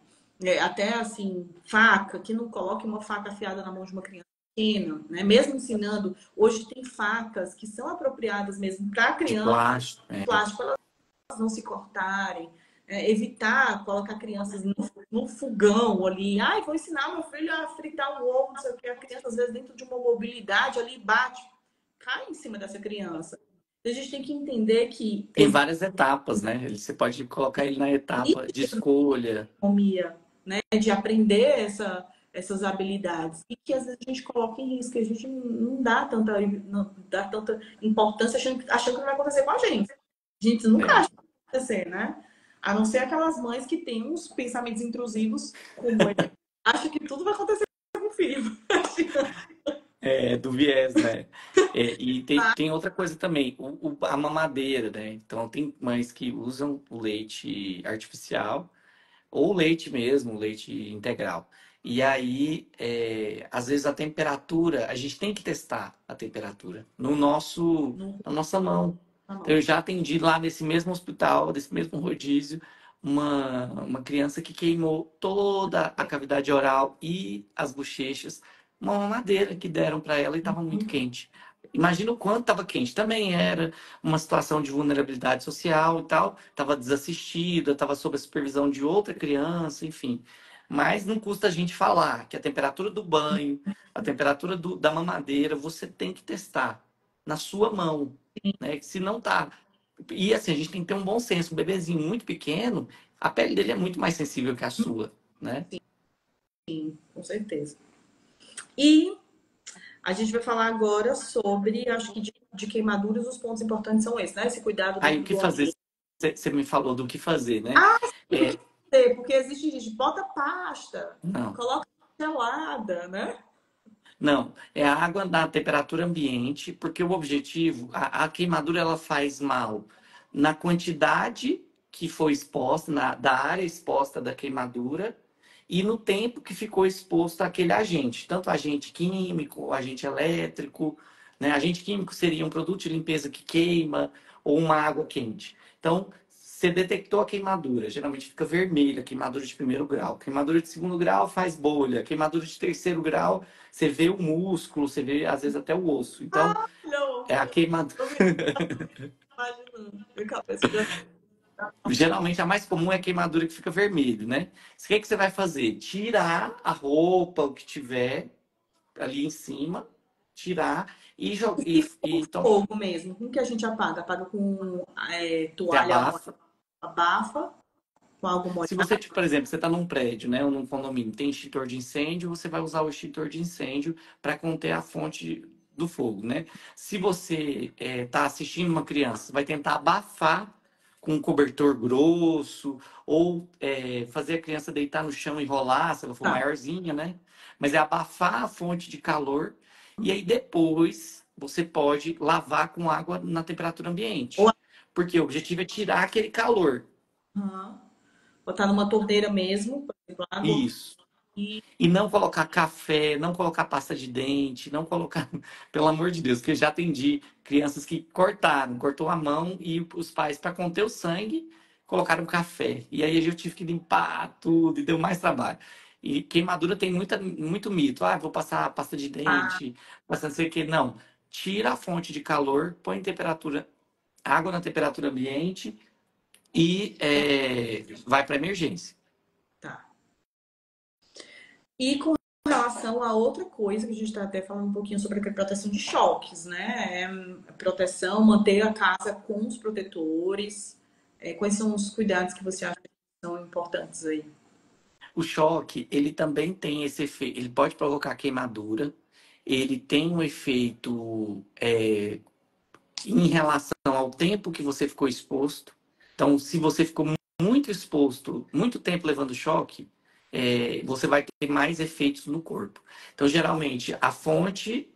Até, assim, faca, que não coloque uma faca afiada na mão de uma criança pequena, né? Mesmo ensinando, hoje tem facas que são apropriadas mesmo para De criança, plástico. plástico, para elas não se cortarem. Evitar colocar crianças no fogão ali. Ai, vou ensinar meu filho a fritar um ovo, não sei o que. A criança, às vezes, dentro de uma mobilidade ali, bate, cai em cima dessa criança. A gente tem que entender que Tem várias etapas, né? Você pode colocar ele na etapa de existe escolha. economia, né, de aprender essas habilidades e que às vezes a gente coloca em risco, a gente não dá tanta importância achando que não vai acontecer com a gente. A gente nunca É, acha que vai acontecer, né? A não ser aquelas mães que têm uns pensamentos intrusivos como ele, acha que tudo vai acontecer com o filho. do viés, né? E tem outra coisa também, a mamadeira, né? Então, tem mães que usam o leite artificial ou leite mesmo, leite integral. E aí, às vezes a temperatura, a gente tem que testar a temperatura No, na nossa mão. na Então, mão. eu já atendi lá nesse mesmo hospital, nesse mesmo rodízio, uma criança que queimou toda a cavidade oral e as bochechas, uma mamadeira que deram para ela e estava muito quente. Imagina o quanto estava quente. Também era uma situação de vulnerabilidade social e tal, estava desassistida, estava sob a supervisão de outra criança, enfim. Mas não custa a gente falar que a temperatura do banho, a temperatura da mamadeira, você tem que testar na sua mão, né? Que se não tá. E assim, a gente tem que ter um bom senso. Um bebezinho muito pequeno, a pele dele é muito mais sensível que a sua, né? Sim, com certeza. E a gente vai falar agora sobre, acho que de queimaduras, os pontos importantes são esses, né? Esse cuidado Aí o dentro que do fazer? ambiente. Você me falou do que fazer, né? É, Porque existe gente, bota pasta, não. coloca gelada, né? Não, é a água na temperatura ambiente, porque o objetivo, a queimadura ela faz mal na quantidade que foi exposta, da área exposta da queimadura e no tempo que ficou exposto àquele agente, tanto agente químico, agente elétrico, né? Agente químico seria um produto de limpeza que queima ou uma água quente. Então, você detectou a queimadura, geralmente fica vermelha, queimadura de primeiro grau. Queimadura de segundo grau faz bolha. Queimadura de terceiro grau, você vê o músculo, você vê às vezes até o osso. Então, Não, é a queimadura. tô me imaginando. Minha cabeça já tá. Geralmente a mais comum é a queimadura que fica vermelho, né? O que você vai fazer? Tirar a roupa, o que tiver ali em cima, tirar e jogar. Então, Fogo mesmo. Como que a gente apaga? Apaga com você toalha molhada, abafa. abafa, com algo Se molhado. você, tipo, por exemplo, você está num prédio, né, ou num condomínio, tem extintor de incêndio, você vai usar o extintor de incêndio para conter a fonte do fogo, né? Se você está assistindo uma criança, você vai tentar abafar com um cobertor grosso ou fazer a criança deitar no chão e rolar, se ela for Tá. maiorzinha, né? Mas é abafar a fonte de calor e aí depois você pode lavar com água na temperatura Ou ambiente. Porque o objetivo é tirar aquele calor. aham. Botar numa torneira mesmo, por exemplo, água Isso. e E não colocar café, não colocar pasta de dente, não colocar, pelo amor de Deus, porque eu já atendi crianças que cortou a mão e os pais, para conter o sangue, colocaram café. E aí eu tive que limpar tudo e deu mais trabalho. E queimadura tem muito mito. Ah, vou passar pasta de ah, dente, passar não sei o que. Não. Tira a fonte de calor, põe temperatura, água na temperatura ambiente e vai para emergência. tá. E com relação a outra coisa que a gente está até falando um pouquinho sobre a proteção de choques, né? Proteção, manter a casa com os protetores. Quais são os cuidados que você acha que são importantes aí? O choque, ele também tem esse efeito, ele pode provocar queimadura, ele tem um efeito em relação ao tempo que você ficou exposto. Então, se você ficou muito exposto, muito tempo levando choque, você vai ter mais efeitos no corpo. Então, geralmente, a fonte,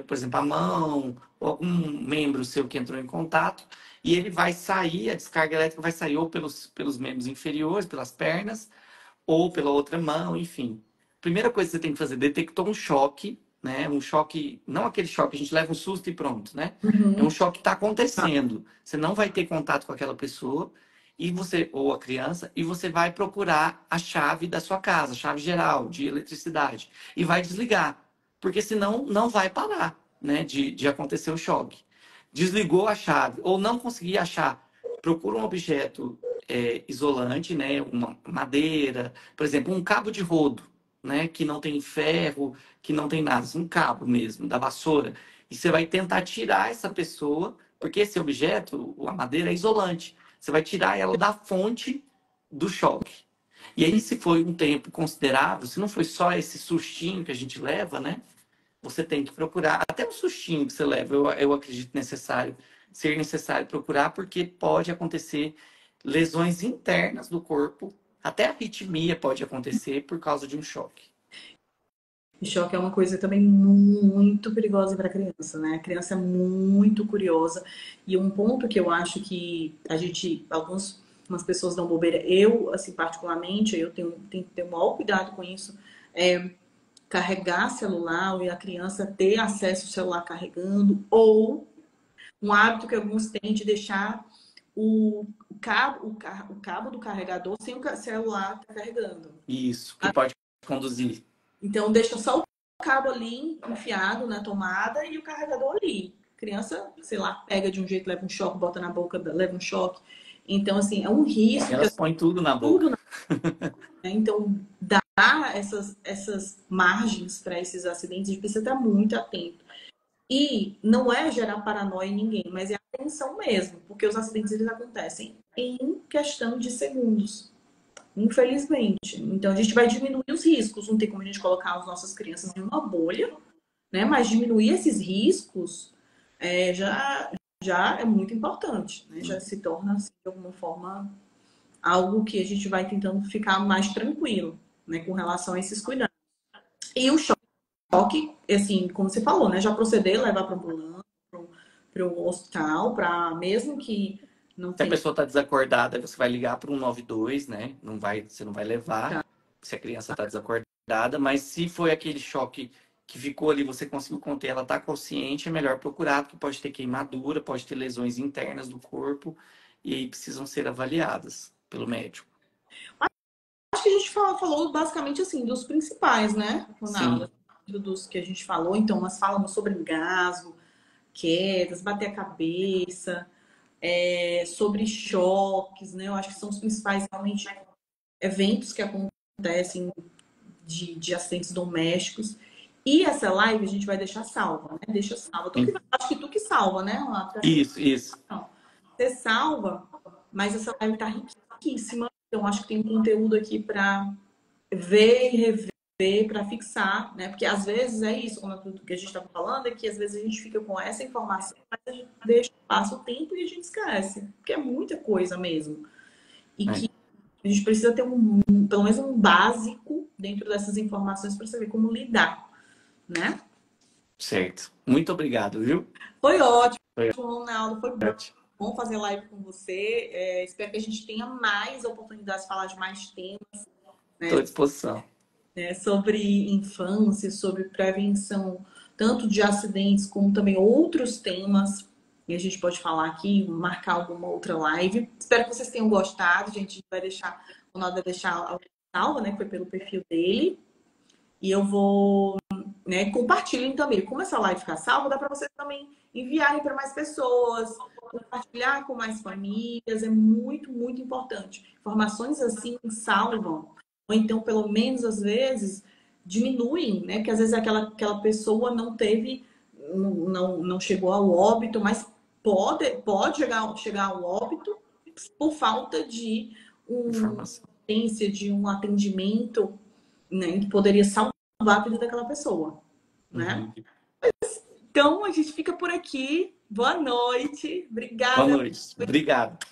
por exemplo, a mão, ou algum membro seu que entrou em contato, e ele vai sair, a descarga elétrica vai sair ou pelos membros inferiores, pelas pernas, ou pela outra mão, enfim. Primeira coisa que você tem que fazer, detectou um choque, né? Um choque, não aquele choque, a gente leva um susto e pronto, né? É um Uhum. choque que está Tá. acontecendo. Você não vai ter contato com aquela pessoa e você ou a criança e você vai procurar a chave da sua casa, chave geral de eletricidade e vai desligar, porque senão não vai parar, né? De acontecer o choque. Desligou a chave ou não conseguir achar, procura um objeto isolante, né? Uma madeira, por exemplo, um cabo de rodo, né? Que não tem ferro, que não tem nada, assim, um cabo mesmo, da vassoura. E você vai tentar tirar essa pessoa, porque esse objeto, a madeira, é isolante. Você vai tirar ela da fonte do choque. E aí, se foi um tempo considerável, se não foi só esse sustinho que a gente leva, né? Você tem que procurar, até o sustinho que você leva, eu acredito ser necessário procurar, porque pode acontecer lesões internas do corpo, até arritmia pode acontecer por causa de um choque. E choque é uma coisa também muito perigosa para a criança, né? A criança é muito curiosa. E um ponto que eu acho que algumas pessoas dão bobeira, eu, assim, particularmente, eu tenho que ter o maior cuidado com isso, é carregar celular e a criança ter acesso ao celular carregando, ou um hábito que alguns têm de deixar o cabo do carregador sem o celular tá carregando. Isso, que pode conduzir. Então, deixa só o cabo ali enfiado na tomada e o carregador ali. Criança, sei lá, pega de um jeito, leva um choque, bota na boca, leva um choque. Então, assim, é um risco que Elas põem tudo na boca. tudo, né? Então, dar essas margens para esses acidentes, a gente precisa estar muito atento. E não é gerar paranoia em ninguém, mas é atenção mesmo, porque os acidentes eles acontecem em questão de segundos. Infelizmente. Então a gente vai diminuir os riscos. Não tem como a gente colocar as nossas crianças em uma bolha, né? Mas diminuir esses riscos já é muito importante, né? Já se torna, assim, de alguma forma, algo que a gente vai tentando ficar mais tranquilo, né? Com relação a esses cuidados. E o choque, assim, como você falou, né? Já proceder, levar para ambulância, para o hospital, para mesmo que não Se a tenha. pessoa está desacordada, você vai ligar para o 192, né? Você não vai levar se a criança está desacordada, mas se foi aquele choque que ficou ali, você conseguiu conter, ela está consciente, é melhor procurar, porque pode ter queimadura, pode ter lesões internas do corpo, e aí precisam ser avaliadas pelo médico. Acho que a gente falou basicamente assim dos principais, né, Ronaldo? Sim, Dos que a gente falou. Então, nós falamos sobre engasgo, quedas, bater a cabeça, sobre choques, né? Eu acho que são os principais realmente eventos que acontecem de acidentes domésticos. E essa live a gente vai deixar salva, né? Deixa salva. Acho que tu que salva, né, Ronaldo? isso. Não. Você salva, mas essa live tá riquíssima. Então, acho que tem conteúdo aqui para ver e rever, para fixar, né? Porque às vezes é isso, como tudo que a gente estava falando, é que às vezes a gente fica com essa informação, mas a gente deixa, passa o tempo e a gente esquece. Porque é muita coisa mesmo. E É, que a gente precisa ter pelo menos um básico dentro dessas informações para saber como lidar, né? certo. Muito obrigado, viu? Foi ótimo, Foi Ronaldo. Foi ótimo. bom fazer live com você. Espero que a gente tenha mais oportunidades de falar de mais temas, Estou né? à disposição. Sobre infância, sobre prevenção, tanto de acidentes como também outros temas. E a gente pode falar aqui, marcar alguma outra live. Espero que vocês tenham gostado. Gente, a gente vai deixar, o Ronaldo vai deixar a salva, né? Que foi pelo perfil dele. E eu vou, né, compartilhem também. Como essa live ficar salva, dá para vocês também enviarem para mais pessoas, compartilhar com mais famílias. É muito, muito importante. Informações assim salvam. Ou então, pelo menos, às vezes, diminuem, né? Porque às vezes aquela pessoa não teve, não chegou ao óbito, mas pode chegar ao óbito por falta de uma Informação. assistência, de um atendimento, né, que poderia salvar a vida daquela pessoa, né? Uhum. Então, a gente fica por aqui. Boa noite. Boa Obrigada. noite. Obrigado.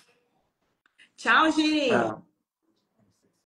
Tchau, gente. Tchau.